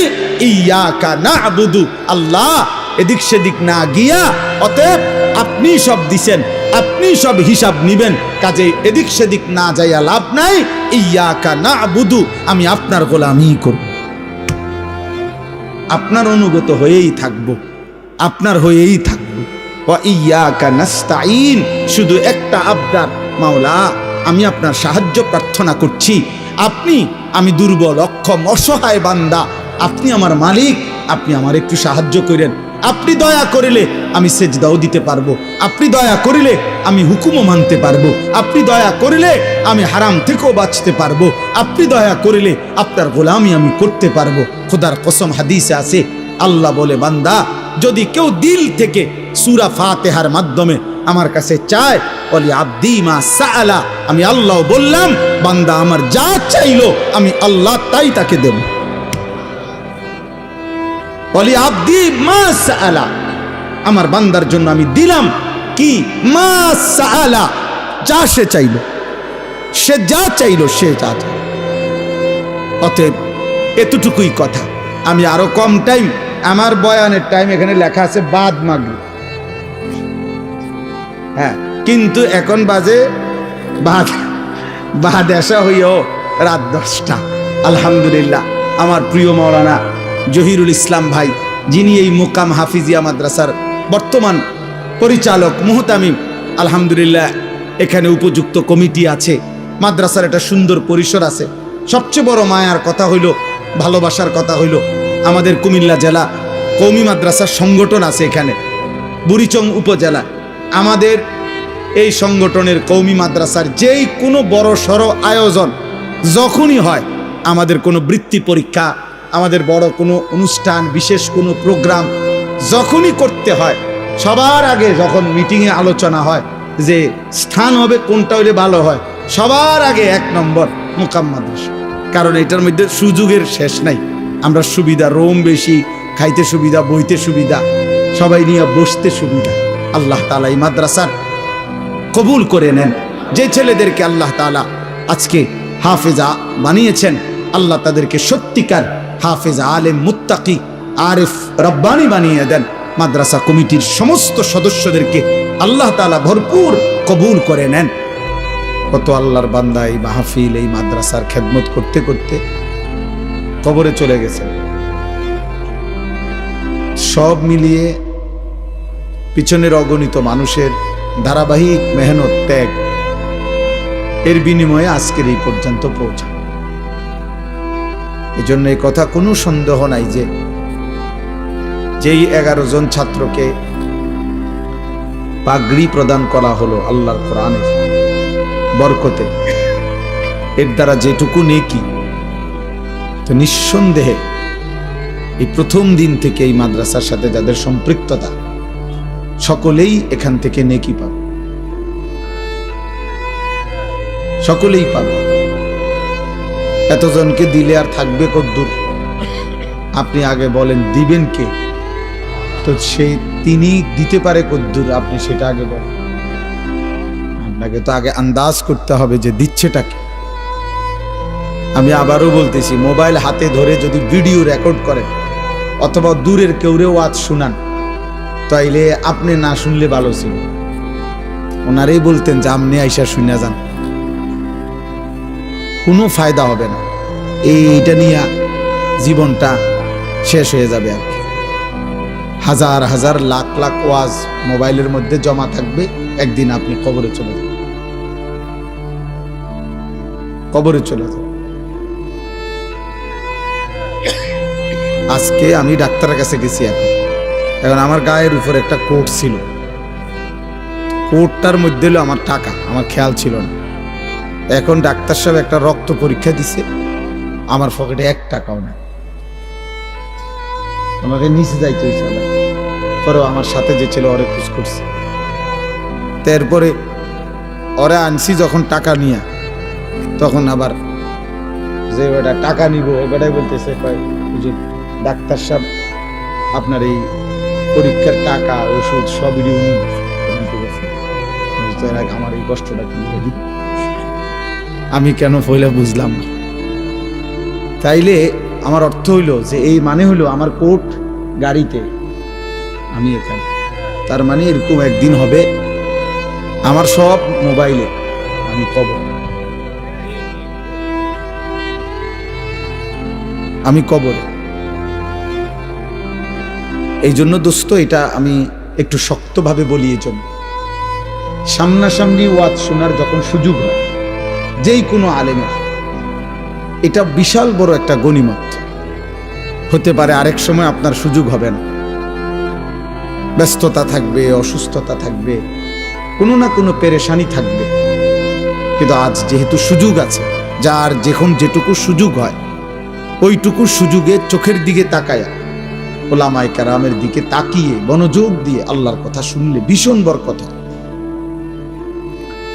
ইয়াকা না'বুদু, আল্লাহ এদিক সেদিক না গিয়া, অতএব আপনি সব দিছেন, আপনি সব হিসাব নিবেন, কাজে এদিক সেদিক না যাইয়া লাভ নাই। ইয়াকা না'বুদু, আমি আপনার গোলামি করব, আপনার অনুগত হয়েই থাকব, আপনার হয়েই থাকব। ওয়া ইয়াকা নাস্তাঈন, শুধু একটা আবদার, মাওলা আমি আপনার সাহায্য প্রার্থনা করছি। আপনি, আমি দুর্বল, অক্ষম, অসহায় বান্দা, আপনি আমার মালিক, আপনি আমার একটু সাহায্য করেন। আপনি দয়া করিলে আমি সেজদাও দিতে পারবো, আপনি দয়া করিলে আমি হুকুমও মানতে পারবো, আপনি দয়া করিলে আমি হারাম থেকেও বাঁচতে পারবো, আপনি দয়া করিলে আপনার গোলামি আমি করতে পারবো। খোদার কসম হাদিসে আছে, আল্লাহ বলে, বান্দা যদি কেউ দিল থেকে সূরা ফাতিহার মাধ্যমে আমার কাছে চায়, বলি আব্দি মা সাআলা, আমি আল্লাহ বললাম বান্দা আমার যা চাইলো আমি আল্লাহ তাই তাকে দেব। বলি আব্দি মা সাআলা, আমার বান্দার জন্য আমি দিলাম কি মা সাআলা, যা সে চাইল, সে যা চাইল, সে যা চাইল। অতএব এতটুকুই কথা। আমি আরো কম টাইম, আমার বয়ানের টাইম এখানে লেখা আছে বাদ মাগরিব, হ্যাঁ, কিন্তু এখন বাজে বাদ আসা হইও রাত 10টা। আলহামদুলিল্লাহ, আমার প্রিয় মাওলানা জহিরুল ইসলাম ভাই, যিনি এই মুকাম হাফিজিয়া মাদ্রাসার বর্তমান পরিচালক মুহতামিম, আলহামদুলিল্লাহ এখানে উপযুক্ত কমিটি আছে, মাদ্রাসার একটা সুন্দর পরিসর আছে। সবচেয়ে বড় মায়ার কথা হইল, ভালোবাসার কথা হইল, আমাদের কুমিল্লা জেলা কওমি মাদ্রাসার সংগঠন আছে এখানে বুড়িচং উপজেলা। আমাদের এই সংগঠনের কওমি মাদ্রাসার যেই কোনো বড় সড় আয়োজন যখনই হয়, আমাদের কোনো বৃত্তি পরীক্ষা, আমাদের বড় কোনো অনুষ্ঠান, বিশেষ কোনো প্রোগ্রাম যখনই করতে হয়, সবার আগে যখন মিটিংয়ে আলোচনা হয় যে স্থান হবে কোনটা হইলে ভালো হয়, সবার আগে 1 নম্বর মুকাম মাদ্রাসা। কারণ এটার মধ্যে সুযোগের শেষ নাই। আমরা সুবিধা, রোম বেশি, খাইতে সুবিধা, বইতে সুবিধা, সবাই নিয়ে বসতে সুবিধা। আল্লাহ তাআলা এই মাদ্রাসার কবুল করে নেন। যে ছেলেদেরকে আল্লাহ তাআলা আজকে হাফেজা বানিয়েছেন, আল্লাহ তাদেরকে সত্যিকার হাফেজ, আলেম, মুত্তাকি, আরিফ, রব্বানি বানিয়ে দেন। মাদ্রাসা কমিটির সমস্ত সদস্যদেরকে আল্লাহ তাআলা ভরপুর কবুল করে নেন। কত আল্লাহর বান্দা এই মাহফিল, এই মাদ্রাসার খেদমত করতে করতে কবরে চলে গেছেন। সব মিলিয়ে পিছনের অগণিত মানুষের ধারাবাহিক মেহনত, ত্যাগ, এর বিনিময়ে আজকের এই পর্যন্ত পৌঁছা। এই জন্য এই কথা কোনো সন্দেহ নাই যে যেই 11 জন ছাত্রকে পাগড়ি প্রদান করা হলো আল্লাহর কোরআনের বরকতে, এর দ্বারা যেটুকু নেকি, তো নিঃসন্দেহে এই প্রথম দিন থেকে এই মাদ্রাসার সাথে যাদের সম্পৃক্ততা, সকলেই এখান থেকে নেকি পাবে, সকলেই পাবে। এতজনকে দিলে আর থাকবে কদ্দুর? আপনি আগে বলেন দিবেন কে? তো সেই তিনি দিতে পারে কদ্দুর, আপনি সেটা আগে বলেন। আপনাকে তো আগে আন্দাজ করতে হবে যে দিচ্ছেটা কি। আমি আবারও বলতেছি, মোবাইল হাতে ধরে যদি ভিডিও রেকর্ড করেন অথবা দূরের কেউরে ওয়াজ শুনান, তাইলে আপনি না শুনলে ভালো ছিল। ওনারাই বলতেন যে আপনি আইসা শুনে যান, কোনো ফায়দা হবে না, এইটা নিয়ে জীবনটা শেষ হয়ে যাবে আর কি। হাজার হাজার লাখ লাখ ওয়াজ মোবাইলের মধ্যে জমা থাকবে, একদিন আপনি কবরে চলে যাবেন, কবরে চলে যাবেন। আজকে আমি ডাক্তারের কাছে গেছি, এখন আমার গায়ের উপর একটা কোট ছিল, কোটটার মধ্যে হলো আমার টাকা, আমার খেয়াল ছিল না। এখন ডাক্তার সাহেব একটা রক্ত পরীক্ষা দিছে, আমার পকেটে 1 টাকাও না। আমাকে নিচে যাইতে হয়েছে না, পরে আমার সাথে যে ছিল ওরে খোঁজ করছে, তারপরে ওরা আনছি যখন টাকা নিয়ে, তখন আবার যে ওটা টাকা নিব ওটাই বলতেছে, ডাক্তার সাহেব আপনার এই পরীক্ষার টাকা, ওষুধ সবই নিতে গেছে, আমার এই কষ্টটা কি আমি কেন পয়লা বুঝলাম না। তাইলে আমার অর্থ হইল যে এই মানে হইল আমার কোট গাড়িতে, আমি এখানে, তার মানে এরকম একদিন হবে আমার সব মোবাইলে আমি কবর, আমি কবরে। এই জন্য দোস্ত, এটা আমি একটু শক্তভাবে বলি, এই জন্য সামনাসামনি ওয়াজ শোনার যখন সুযোগ হয় যেই কোনো আলেমের, এটা বিশাল বড় একটা গনিমত হতে পারে। আরেক সময় আপনার সুযোগ হবে না, ব্যস্ততা থাকবে, অসুস্থতা থাকবে, কোনো না কোনো পেরেশানি থাকবে, কিন্তু আজ যেহেতু সুযোগ আছে, যার যখন যেটুকু সুযোগ হয় ওইটুকু সুযোগে চোখের দিকে তাকায়া, ওলামায়ে কেরামের দিকে তাকিয়ে মনোযোগ দিয়ে আল্লাহর কথা শুনলে ভীষণ বরকত।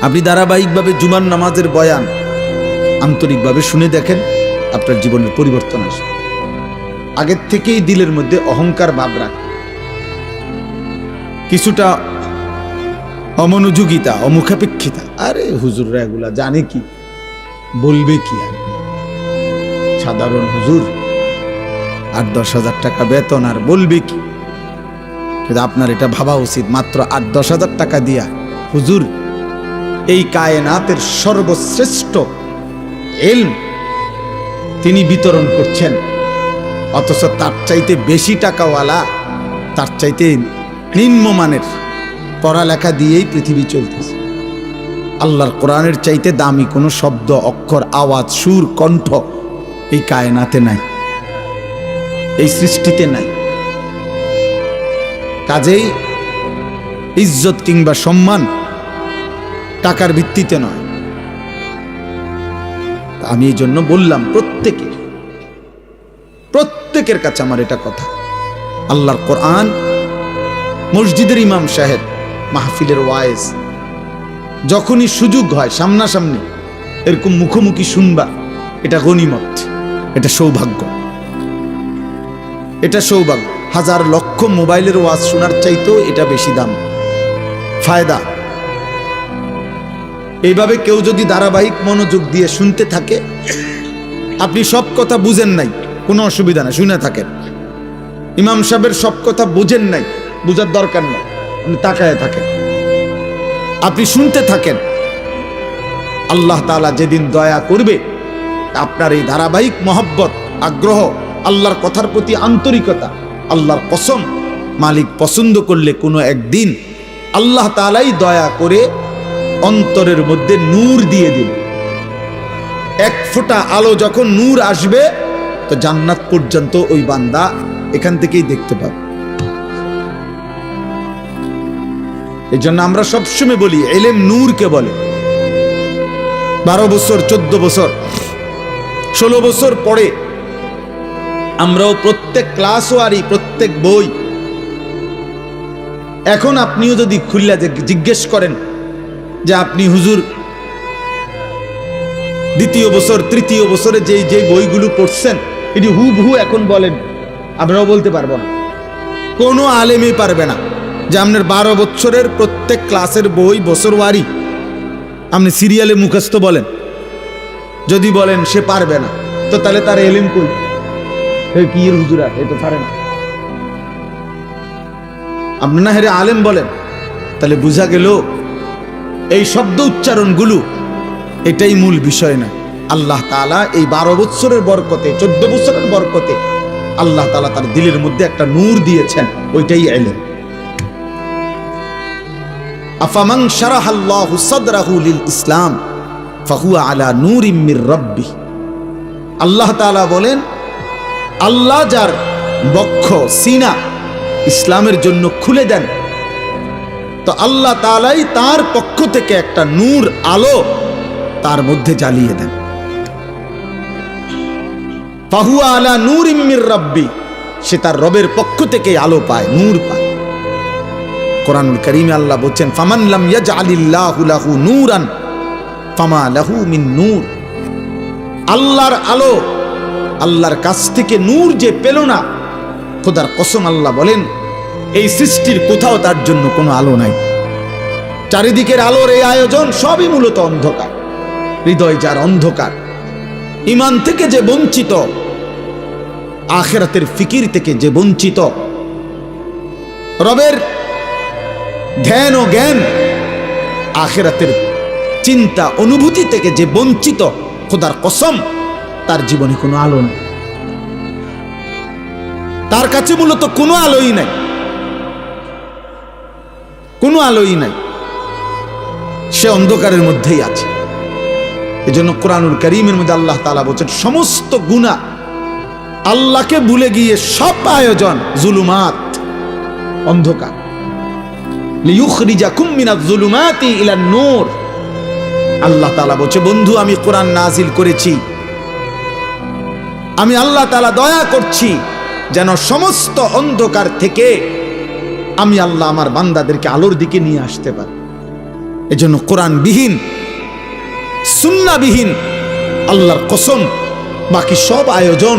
আপনি ধারাবাহিকভাবে জুমার নামাজের বয়ান আন্তরিকভাবে শুনে দেখেন, আপনার জীবনের পরিবর্তন আসবে। আগের থেকেই দিলের মধ্যে অহংকার ভাব রাখ, কিছুটা অমনোযোগিতা, অমুখাপেক্ষিতা। আরে হুজুররা এগুলা জানে কি, বলবে কি? আর সাধারণ হুজুর 8-10 হাজার টাকা বেতন, আর বলবে কি? কিন্তু আপনার এটা ভাবা উচিত, মাত্র 8-10 হাজার টাকা দিয়া হুজুর এই কায়নাতের সর্বশ্রেষ্ঠ ইলম তিনি বিতরণ করছেন, অথচ তার চাইতে বেশি টাকাওয়ালা, তার চাইতে নিম্নমানের পড়ালেখা দিয়েই পৃথিবী চলতেছে। আল্লাহর কোরআনের চাইতে দামি কোনো শব্দ, অক্ষর, আওয়াজ, সুর, কণ্ঠ এই কায়নাতে নাই, এই সৃষ্টিতে নাই। কাজেই ইজ্জত কিংবা সম্মান টাকার ভিত্তিতে নয়। আমি এই জন্য বললাম প্রত্যেকের কাছে আমার এটা কথা, আল্লাহর কোরআন, মসজিদের ইমাম সাহেব, মাহফিলের ওয়াইজ, যখনই সুযোগ হয় সামনাসামনি এরকম মুখোমুখি শুনবা, এটা গনিমত, এটা সৌভাগ্য, এটা সৌভাগ্য। হাজার লক্ষ মোবাইলের ওয়াজ শোনার চাইতেও এটা বেশি দাম, ফায়দা। এইভাবে কেউ যদি ধারাবাহিক মনোযোগ দিয়ে শুনতে থাকে, আপনি সব কথা বুঝেন নাই, কোনো অসুবিধা নাই, শুনে থাকেন। ইমাম সাহেবের সব কথা বুঝেন নাই, বুঝার দরকার নাই, আপনি তাকায় থাকেন, আপনি শুনতে থাকেন। আল্লাহ তাআলা যেদিন দয়া করবে, আপনার এই ধারাবাহিক মহব্বত, আগ্রহ, আল্লাহর কথার প্রতি আন্তরিকতা, আল্লাহর কসম, মালিক পছন্দ করলে কোনো একদিন আল্লাহ তাআলাই দয়া করে অন্তরের মধ্যে নূর দিয়ে দিল। এক ফোঁটা আলো যখন নূর আসবে, তো জান্নাত পর্যন্ত ওই বান্দা এখান থেকেই দেখতে পাবে। এই জন্য আমরা সবসময় বলি, ইলম নূরকে বলে। 12 বছর, 14 বছর, 16 বছর পরে আমরাও প্রত্যেক ক্লাসওয়ারি, প্রত্যেক বই, এখন আপনিও যদি খুললা জিজ্ঞেস করেন যে আপনি হুজুর দ্বিতীয় বছর, তৃতীয় বছরে যে বইগুলো পড়ছেন এটি হুবহু এখন বলেন, আমরাও বলতে পারবো না, কোনো আলেমই পারবে না যে আপনার 12 বছরের প্রত্যেক ক্লাসের বই বছরওয়ারি আপনি সিরিয়ালে মুখস্থ বলেন। যদি বলেন সে পারবে না, তো তাহলে তার এলিম কই? কি এর হুজুরা, এ তো পারে না। আপনি না হেরে আলেম বলেন, তাহলে বুঝা গেল এই শব্দ উচ্চারণগুলো এটাই মূল বিষয় না। আল্লাহ তাআলা এই 12 বছরের বরকতে, 14 বছরের বরকতে আল্লাহ তাআলা তার দিলের মধ্যে একটা নূর দিয়েছেন, ওইটাই ইলম। আফামান শারাহাল্লাহু সাদরাহু লিল ইসলাম ফাহুয়া আলা নূরিম মির রাব্বি। আল্লাহ তাআলা বলেন, আল্লাহ যার বক্ষ, সিনা ইসলামের জন্য খুলে দেন, তো আল্লাহ তাআলাই তার পক্ষ থেকে একটা নূর, আলো তার মধ্যে জ্বালিয়ে দেন। ফাহুয়া আলা নূরিম মির রাব্বি, সে তার রবের পক্ষ থেকে আলো পায়, নূর পায়। কোরআনুল কারীমে আল্লাহ বলছেন, ফামান লাম ইয়াজআলিল্লাহু লাহু নূরান ফামা লাহু মিন নূর। আল্লাহর আলো, আল্লাহর কাছ থেকে নূর যে পেল না, খোদার কসম আল্লাহ বলেন এই সৃষ্টির কোথাও তার জন্য কোনো আলো নাই। চারিদিকের আলোর এই আয়োজন সবই মূলত অন্ধকার। হৃদয় যার অন্ধকার, ঈমান থেকে যে বঞ্চিত, আখিরাতের ফিকির থেকে যে বঞ্চিত, রবের ধ্যান ও জ্ঞান, আখিরাতের চিন্তা অনুভূতি থেকে যে বঞ্চিত, খোদার কসম তার জীবনে কোনো আলো নেই, তার কাছে মূলত কোনো আলোই নাই, কোনো আলোই নাই, সে অন্ধকারের মধ্যেই আছে। এজন্য কোরআনুল কারীমের মধ্যে আল্লাহ তাআলা বলেন, সমস্ত গুনাহ, আল্লাহকে ভুলে গিয়ে সব আয়োজন জুলুমাত, অন্ধকার। লিইখরিজাকুম মিনাজ জুলুমাতি ইলান নূর। আল্লাহ তাআলা বলছে, বন্ধু আমি কোরআন নাজিল করেছি, আমি আল্লাহ তাআলা দয়া করছি যেন সমস্ত অন্ধকার থেকে আমি আল্লাহ আমার বান্দাদেরকে আলোর দিকে নিয়ে আসতে পারি। এজন্য কোরআনবিহীন, সুন্নাহবিহীন, আল্লাহর কসম বাকি সব আয়োজন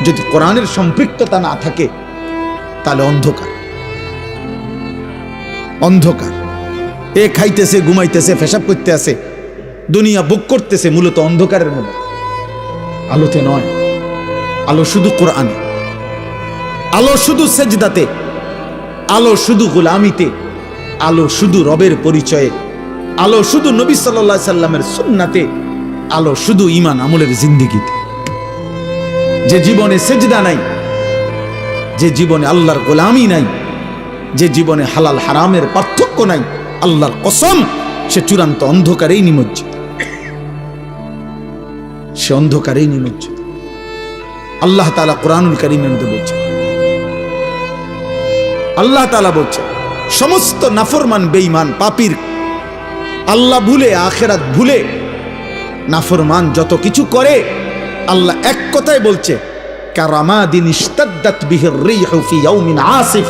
যদি কোরআনের সম্পৃক্ততা না থাকে তাহলে অন্ধকার। অন্ধকার। এ খাইতেছে, ঘুমাইতেছে, পেশাব করতে আছে, দুনিয়া ভোগ করতেছে, মূলত অন্ধকারের মধ্যে, আলোতে নয়। আলো শুধু কোরআনে, আলো শুধু সেজদাতে, আলো শুধু গোলামিতে, আলো শুধু রবের পরিচয়ে, আলো শুধু নবী সাল্লাল্লাহু আলাইহি সাল্লামের সুন্নাতে, আলো শুধু ঈমান আমলের জিন্দেগিতে। যে জীবনে সেজদা নাই, যে জীবনে আল্লাহর গোলামি নাই, যে জীবনে হালাল হারামের পার্থক্য নাই, আল্লাহর কসম সে চূড়ান্ত অন্ধকারেই নিমজ্জিত, সে অন্ধকারেই নিমজ্জিত। আল্লাহ তাআলা কোরআনুল কারীমের মধ্যে বলছেন, আল্লাহ তাআলা বলছেন সমস্ত নাফরমান বেঈমান পাপীর, আল্লাহ ভুলে আখিরাত ভুলে নাফরমান যত কিছু করে, আল্লাহ এক কথায় বলছে কারামাদিন ইশতাদ্দাত বিহির রিহু ফি ইয়াউমিন আসিফ।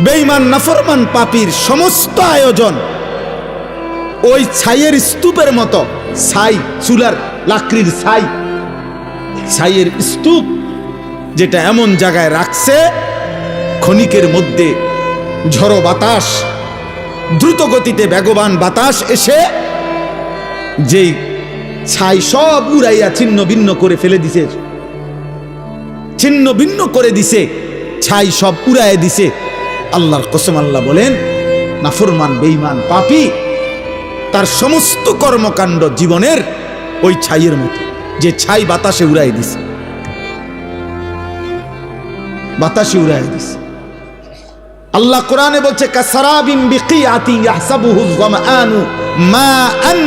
বেঈমান নাফরমান পাপীর সমস্ত আয়োজন ওই ছাইয়ের স্তূপের মতো, ছাই চুলার লাকড়ির ছাই, ছাইয়ের স্তূপ যেটা এমন জায়গায় রাখছে ক্ষণিকের মধ্যে ঝড়ো বাতাস, দ্রুত গতিতে বেগবান বাতাস এসে যেই ছাই সব উড়াইয়া ছিন্ন ভিন্ন করে ফেলে দিছে, ছিন্ন ভিন্ন করে দিছে, ছাই সব উড়াইয়া দিছে। আল্লাহর কসম আল্লাহ বলেন নাফরমান বেঈমান পাপী তার সমস্ত কর্মকাণ্ড জীবনের ওই ছাইয়ের মতো, যে ছাই বাতাসে উড়াই দিছে, বাতাসে উড়াই দিছে। আল্লাহ কোরআনে বলছে কাসারাবিন বিকিয়াতি ইয়াহসাবুহু যামআনু মাআন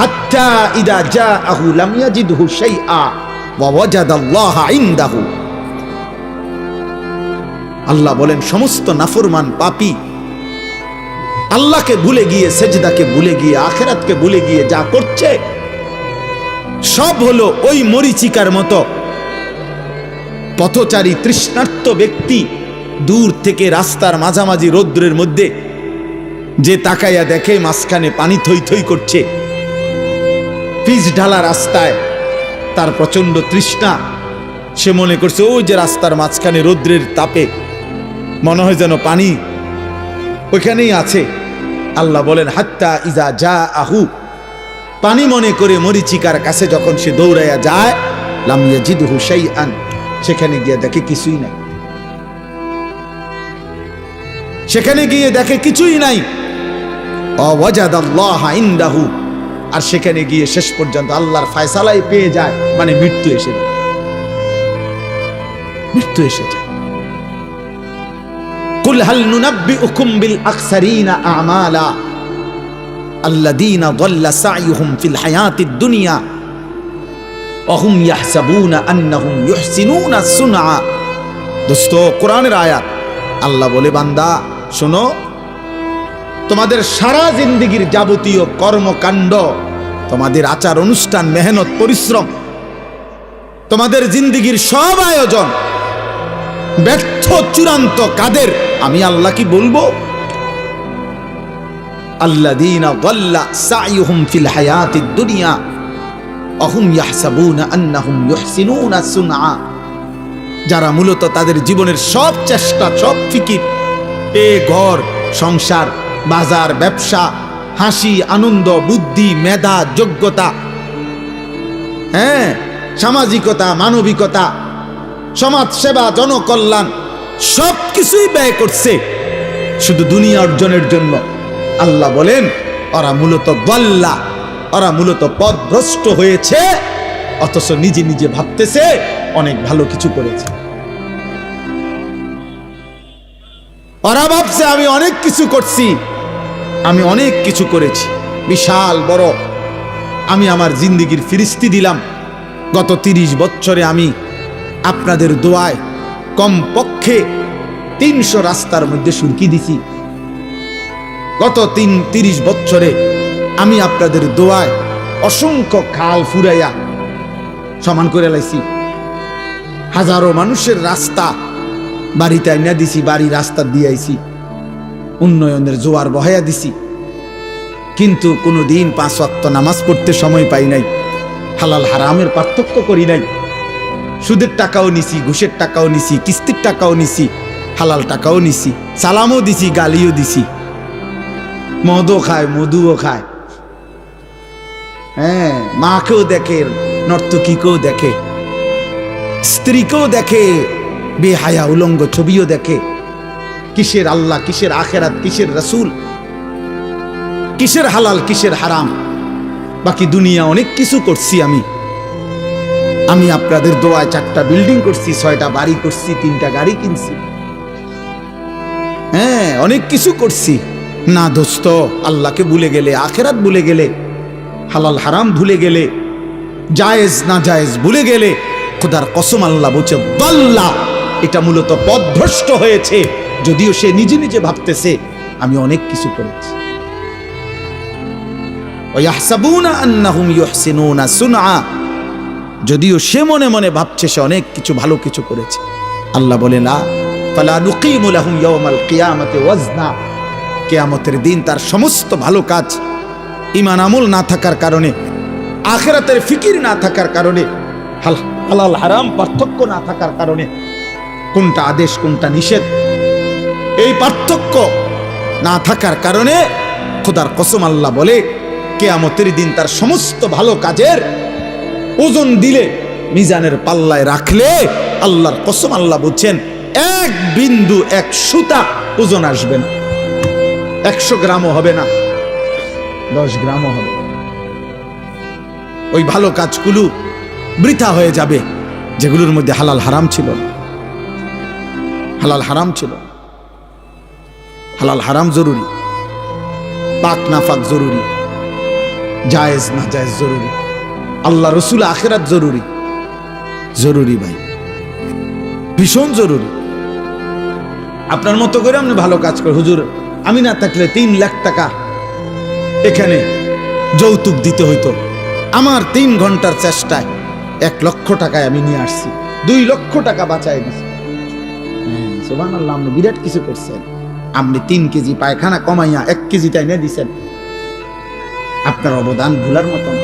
হাত্তা ইদা জাআহু লাম ইয়াজিদহু শাইআ ওয়া ওয়াজাদাল্লাহা ইনদাহু। আল্লাহ বলেন সমস্ত নাফরমান পাপী আল্লাহকে ভুলে গিয়ে, সেজদাকে ভুলে গিয়ে, আখিরাতকে ভুলে গিয়ে যা করছে সব হলো ওই মরিচিকার মতো। পথচারী তৃষ্ণার্ত ব্যক্তি দূর থেকে রাস্তার মাঝামাঝি রৌদ্রের মধ্যে যে তাকাইয়া দেখে মাঝখানে পানি থই থই করছে, পিচ ঢালা রাস্তায়, তার প্রচন্ড তৃষ্ণা, সে মনে করছে ওই যে রাস্তার মাঝখানে রৌদ্রের তাপে মনে হয় যেন পানি ওইখানেই আছে। আল্লাহ বলেন হাত্তা ইজা জাআহু, পানি মনে করে মরিচিকার কাছে যখন সে দৌড়াইয়া যায়, লাম ইয়াজিদহু শাইআন, সেখানে গিয়ে দেখে কিছুই নাই, সেখানে গিয়ে দেখে কিছুই নাই। ওয়াজাদাল্লাহা ইনদাহু, আর সেখানে গিয়ে শেষ পর্যন্ত আল্লাহর ফয়সালাই পেয়ে যায়, মানে মৃত্যু এসে যায়, মৃত্যু এসে যায়। কুল হাল নুনাব্বিউকুম বিল আকসারিনা আমালা আল্লাযীনা যাল্লা সা'য়ুহুম ফিল হায়াতিদ দুনিয়া ওয়া হুম ইয়াহসাবুনা আন্নাহুম ইউহসিনুনা সুনআ। দোস্ত, কোরআনের আয়াত। আল্লাহ বলে বান্দা শোনো, তোমাদের সারা জিন্দেগীর যাবতীয় কর্মকাণ্ড, তোমাদের আচার অনুষ্ঠান, মেহনত, পরিশ্রম, তোমাদের জিন্দেগীর সব আয়োজন ব্যর্থ চূড়ান্ত কাদের? আমি আল্লাহ কি বলবো? আল্লাযীনা যাল্লা সা'য়ুহুম ফিল হায়াতিদ দুনিয়া ওয়া হুম ইয়াহসাবুনা আন্নাহুম ইউহসিনুনা সুনআ। যারা মূলত তাদের জীবনের সব চেষ্টা, সব ফিকির, ঘর সংসার, বাজার, ব্যবসা, হাসি, আনন্দ, বুদ্ধি, মেধা, যোগ্যতা, সামাজিকতা, মানবিকতা, সমাজ সেবা, জনকল্যাণ, সব কিছুই ব্যয় করছে শুধু দুনিয়া অর্জনের জন্য। আল্লাহ বলেন ওরা মূলত দল্লা, ওরা মূলত পথভ্রষ্ট হয়েছে, অথচ নিজে নিজে ভাবতেছে অনেক ভালো কিছু করেছে। ওরা ভাবছে আমি অনেক কিছু করছি, আমি অনেক কিছু করেছি, বিশাল বড়, আমি আমার জিন্দেগির ফিরিস্তি দিলাম। গত 30 বছরে আমি আপনাদের দোয়ায় কমপক্ষে 300 রাস্তার মধ্যে সুরকি দিছি। গত 30 বছরে আমি আপনাদের দোয়ায় অসংখ্য খাল ফুরাইয়া সমান করে লাইছি। হাজারো মানুষের রাস্তা বাড়িতে আইনা দিছি, বাড়ি রাস্তা দিয়াইছি, উন্নয়নের জোয়ার বহাইয়া দিছি। কিন্তু কোনোদিন 5 ওয়াক্ত নামাজ পড়তে সময় পাই নাই, হালাল হারামের পার্থক্য করি নাই, সুদের টাকাও নিছি, ঘুষের টাকাও নিছি, কিস্তির টাকাও নিছি, হালাল টাকাও নিছি, সালামও দিছি, গালিও দিছি, মদও খায়, মধুও খায়। হ্যাঁ, মাকেও দেখে, নর্তকীকেও দেখে, স্ত্রীকেও দেখে, বেহায়া উলঙ্গ ছবিও দেখে। কিসের আল্লাহ, কিসের আখেরাত, কিসের রাসূল, কিসের হালাল, কিসের হারাম? বাকি দুনিয়া অনেক কিছু করছি আমি আপনাদের দোয়ায় 4টা বিল্ডিং করছি, 6টা বাড়ি করছি, 3টা গাড়ি কিনছি। হ্যাঁ, অনেক কিছু করছি। না দোস্ত, আল্লাহকে ভুলে গেলে, আখেরাত ভুলে গেলে, হালাল হারাম ভুলে গেলে, জায়েজ না জায়েজ ভুলে গেলে, খোদার কসম আল্লাহ বলছে দাল্লা, এটা মূলত পথভ্রষ্ট হয়েছে। যদিও সে নিজে নিজে ভাবতেছে আমি অনেক কিছু করেছি। ওয়াহসাবুনা আন্নাহুম ইউহসিনুনা সুনআ, যদিও সে মনে মনে ভাবছে সে অনেক কিছু ভালো কিছু করেছে। আল্লাহ বলে না, ফালা নুকিমু লাহুম ইয়াওমাল কিয়ামাতি ওয়াজনা, কিয়ামতের দিন তার সমস্ত ভালো কাজ, ঈমান আমল না থাকার কারণে, আখিরাতের ফিকির না থাকার কারণে, হালাল হারাম পার্থক্য না থাকার কারণে, কোনটা আদেশ কোনটা নিষেধ এই পার্থক্য না থাকার কারণে খোদার কসম আল্লাহ বলে কিয়ামতের দিন তার সমস্ত ভালো কাজের ওজন দিলে, মিজানের পাল্লায় রাখলে, আল্লাহর কসম আল্লাহ বলছেন এক বিন্দু, এক সুতা ওজন আসবে না। 100 গ্রামও হবে না, 10 গ্রামও হবে। ওই ভালো কাজগুলো বৃথা হয়ে যাবে যেগুলোর মধ্যে হালাল হারাম ছিল না। হালাল হারাম ছিল, হালাল হারাম জরুরি, পাক নাফাক জরুরি, জায়েজ না জায়েজ জরুরি, আল্লাহ রসুল আখিরাত জরুরি। জরুরি ভাই, ভীষণ জরুরি। আপনার মতো করে আপনি ভালো কাজ করে, হুজুর আমি না থাকলে 3 লাখ টাকা এখানে যৌতুক দিতে হইতো, আমার 3 ঘন্টার চেষ্টায় 1 লক্ষ টাকায় আমি নিয়ে আসছি, 2 লক্ষ টাকা বাঁচাই দিছি। সুবহানাল্লাহ, আপনি বিরাট কিছু করছেন। আপনি 3 কেজি পায়খানা কমাইয়া 1 কেজি তাই না দিছেন। আপনার অবদান ভুলার মতো না।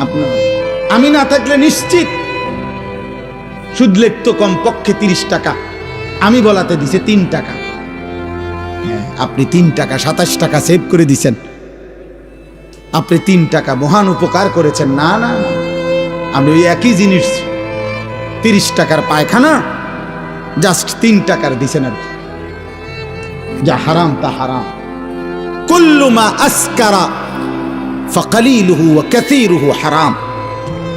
আপনার, আমি না থাকলে নিশ্চিত সুদ লেখতো কমপক্ষে 30 টাকা, আমি বলাতে দিছে 3 টাকা। হ্যাঁ, আপনি 3 টাকা 27 টাকা সেভ করে দিছেন। আপনি 3 টাকা মহান উপকার করেছেন। না না না, আপনি ওই একই জিনিস 30 টাকার পায়খানা জাস্ট 3 টাকার দিছেন আর কি। যা হারাম তা হারাম। কুল্লু মা আসকারা ফাকালিলুহু ওয়া কাসীরুহু হারাম।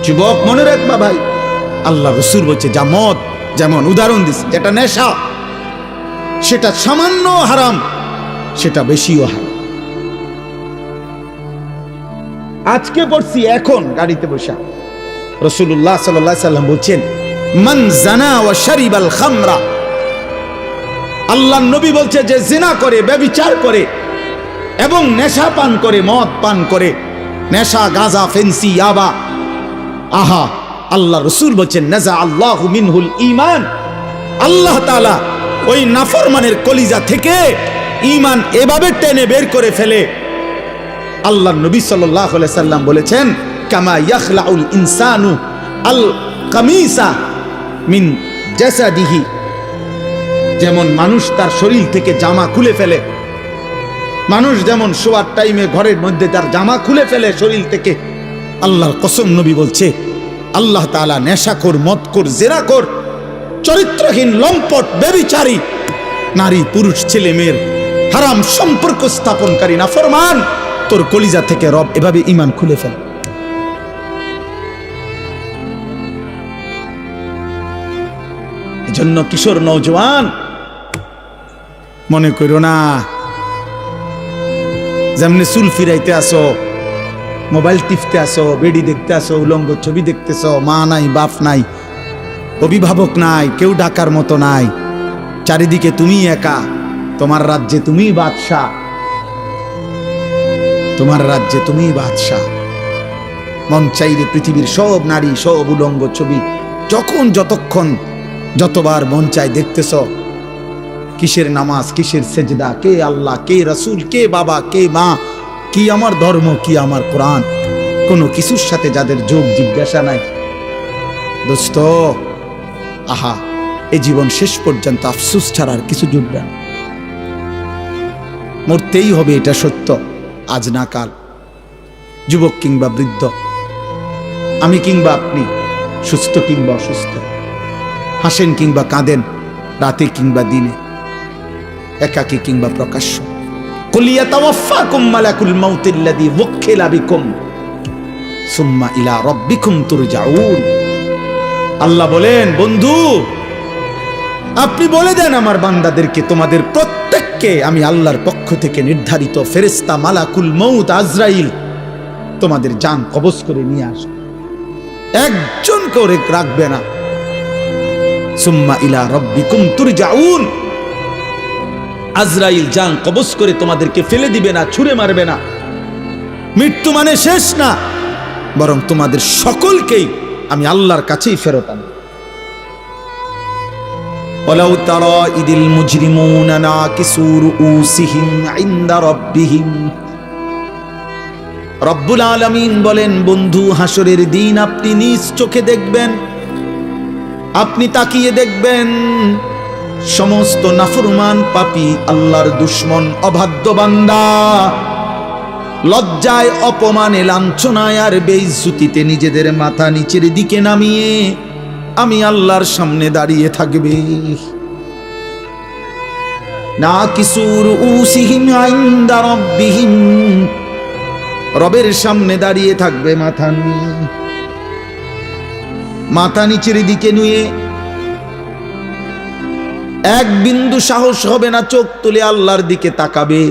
যুবক মনে রাখবা ভাই, আল্লাহ রাসূল বলছে যা মদ, যেমন উদাহরণ দিচ্ছে, যেটা নেশা সেটা সামান্য হারাম, সেটা বেশিও হারাম। আজকে পড়ছি এখন গাড়িতে বসা, রাসূলুল্লাহ সাল্লাল্লাহু আলাইহি সাল্লাম বলছেন মান জানা ওয়া শারিবাল খামরা, আল্লাহর নবী বলছে যে জিনা করে, ব্যভিচার করে এবং নেশা পান করে, মদ পান করে, নেশা, গাঁজা, ফেন্সি, ইয়াবা, আহা, আল্লাহ রাসূল বলছেন নাজা আল্লাহু মিনহুল ঈমান, আল্লাহ তাআলা ওই নাফরমানের কলিজা থেকে ঈমান এভাবে টেনে বের করে ফেলে। আল্লাহর নবী সাল্লাল্লাহু আলাইহি সাল্লাম বলেছেন কামা ইয়াখলাউল ইনসানু আল কামিসা মিন জাসাদিহি, যেমন মানুষ তার শরীর থেকে জামা খুলে ফেলে, মানুষ যেমন শোয়ার টাইমে ঘরের মধ্যে তার জামা খুলে ফেলে শরীর থেকে, আল্লাহর কসম নবী বলছে আল্লাহ তাআলা নেশাখোর, মদখোর, জেনাখোর, চরিত্রহীন, লম্পট, ব্যভিচারী নারী, পুরুষ, ছেলে মেয়ের হারাম সম্পর্ক স্থাপনকারী নাফরমান, তোর কলিজা থেকে রব এভাবে ঈমান খুলে ফেলে। এজন্য কিশোর নওজোয়ান মনে করো না যেমনি চুল ফিরাইতে আসো, মোবাইল টিপতে আসো, বেডি দেখতে আসো, উলঙ্গ ছবি দেখতেছ, মা নাই, বাপ নাই, অভিভাবক নাই, কেউ ডাকার মতো নাই, চারিদিকে তুমি একা, তোমার রাজ্যে তুমি বাদশাহ, তোমার রাজ্যে তুমি বাদশাহ। মন চাইলে পৃথিবীর সব নারী, সব উলঙ্গ ছবি যখন, যতক্ষণ, যতবার মন চাই দেখতেছ। কিসের নামাজ, কিসের সেজদা, কে আল্লাহ, কে রাসূল, কে বাবা, কে মা, কি আমার ধর্ম, কি আমার কোরআন, কোনো কিছুর সাথে যাদের যোগ জিজ্ঞাসা নাই, দোস্ত, আহা, এই জীবন শেষ পর্যন্ত আফসোস ছাড়া আর কিছু জুটবে না। মরতেই হবে, এটা সত্য, আজ না কাল। যুবক কিংবা বৃদ্ধ, আমি কিংবা আপনি, সুস্থ কিংবা অসুস্থ, হাসেন কিংবা কাঁদেন, রাতে কিংবা দিনে, একাকী কিংবা প্রকাশ্য। কুল ইয়াতাওয়াফাকুম মালাকুল মাউতিল্লাযী ওয়াক্কিলা বিকুম সুম্মা ইলা রাব্বিকুম তুরজাউন। আল্লাহ বলেন, বন্ধু আপনি বলে দেন আমার বান্দাদেরকে, তোমাদের প্রত্যেককে আমি আল্লাহর পক্ষ থেকে নির্ধারিত ফেরেশতা মালাকুল মউত আজরাইল তোমাদের জান কবজ করে নিয়ে আসবে, একজন করে রাখবে না। সুম্মা ইলা রাব্বিকুম তুরজাউন, আজরাইল জান কবজ করে তোমাদেরকে ফেলে দিবে না, ছুঁড়ে মারবে না। মৃত্যু মানে শেষ না, বরং তোমাদের সকলকেই আমি আল্লাহর কাছেই ফেরত আনব। ওয়ালাউ তারা ইদিল মুজরিমুনা নাকিসু রুউসিহিম ইনদা রাব্বিহিম। রব্বুল আলামিন বলেন, বন্ধু হাসরের দিন আপনি নিজ চোখে দেখবেন, আপনি তাকিয়ে দেখবেন সমস্ত নাফরমান পাপী, আল্লাহর দুশমন, অবাধ্য বান্দা লজ্জায়, অপমানে, লাঞ্ছনায় আর বেইজ্জতিতে নিজেদের মাথা নিচের দিকে নামিয়ে আমি আল্লাহর সামনে দাঁড়িয়ে থাকবে। নাকিসু রুউসিহিম ইনদা রাব্বিহিম, রবের সামনে দাঁড়িয়ে থাকবে মাথা নিয়ে, মাথা নিচের দিকে নুয়ে, এক বিন্দু সাহস হবে না চোখ তুলে আল্লাহর দিকে তাকাবে।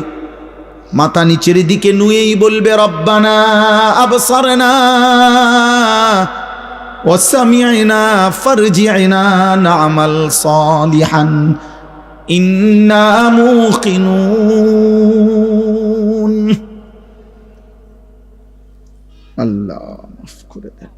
মাথা নিচের দিকে নুয়েই বলবে, রব্বানা আবসারনা ওয়া সামি'না ফারজি'না না'মাল সালিহান ইন্না মুকিনুন। আল্লাহ মাফ করে দেন।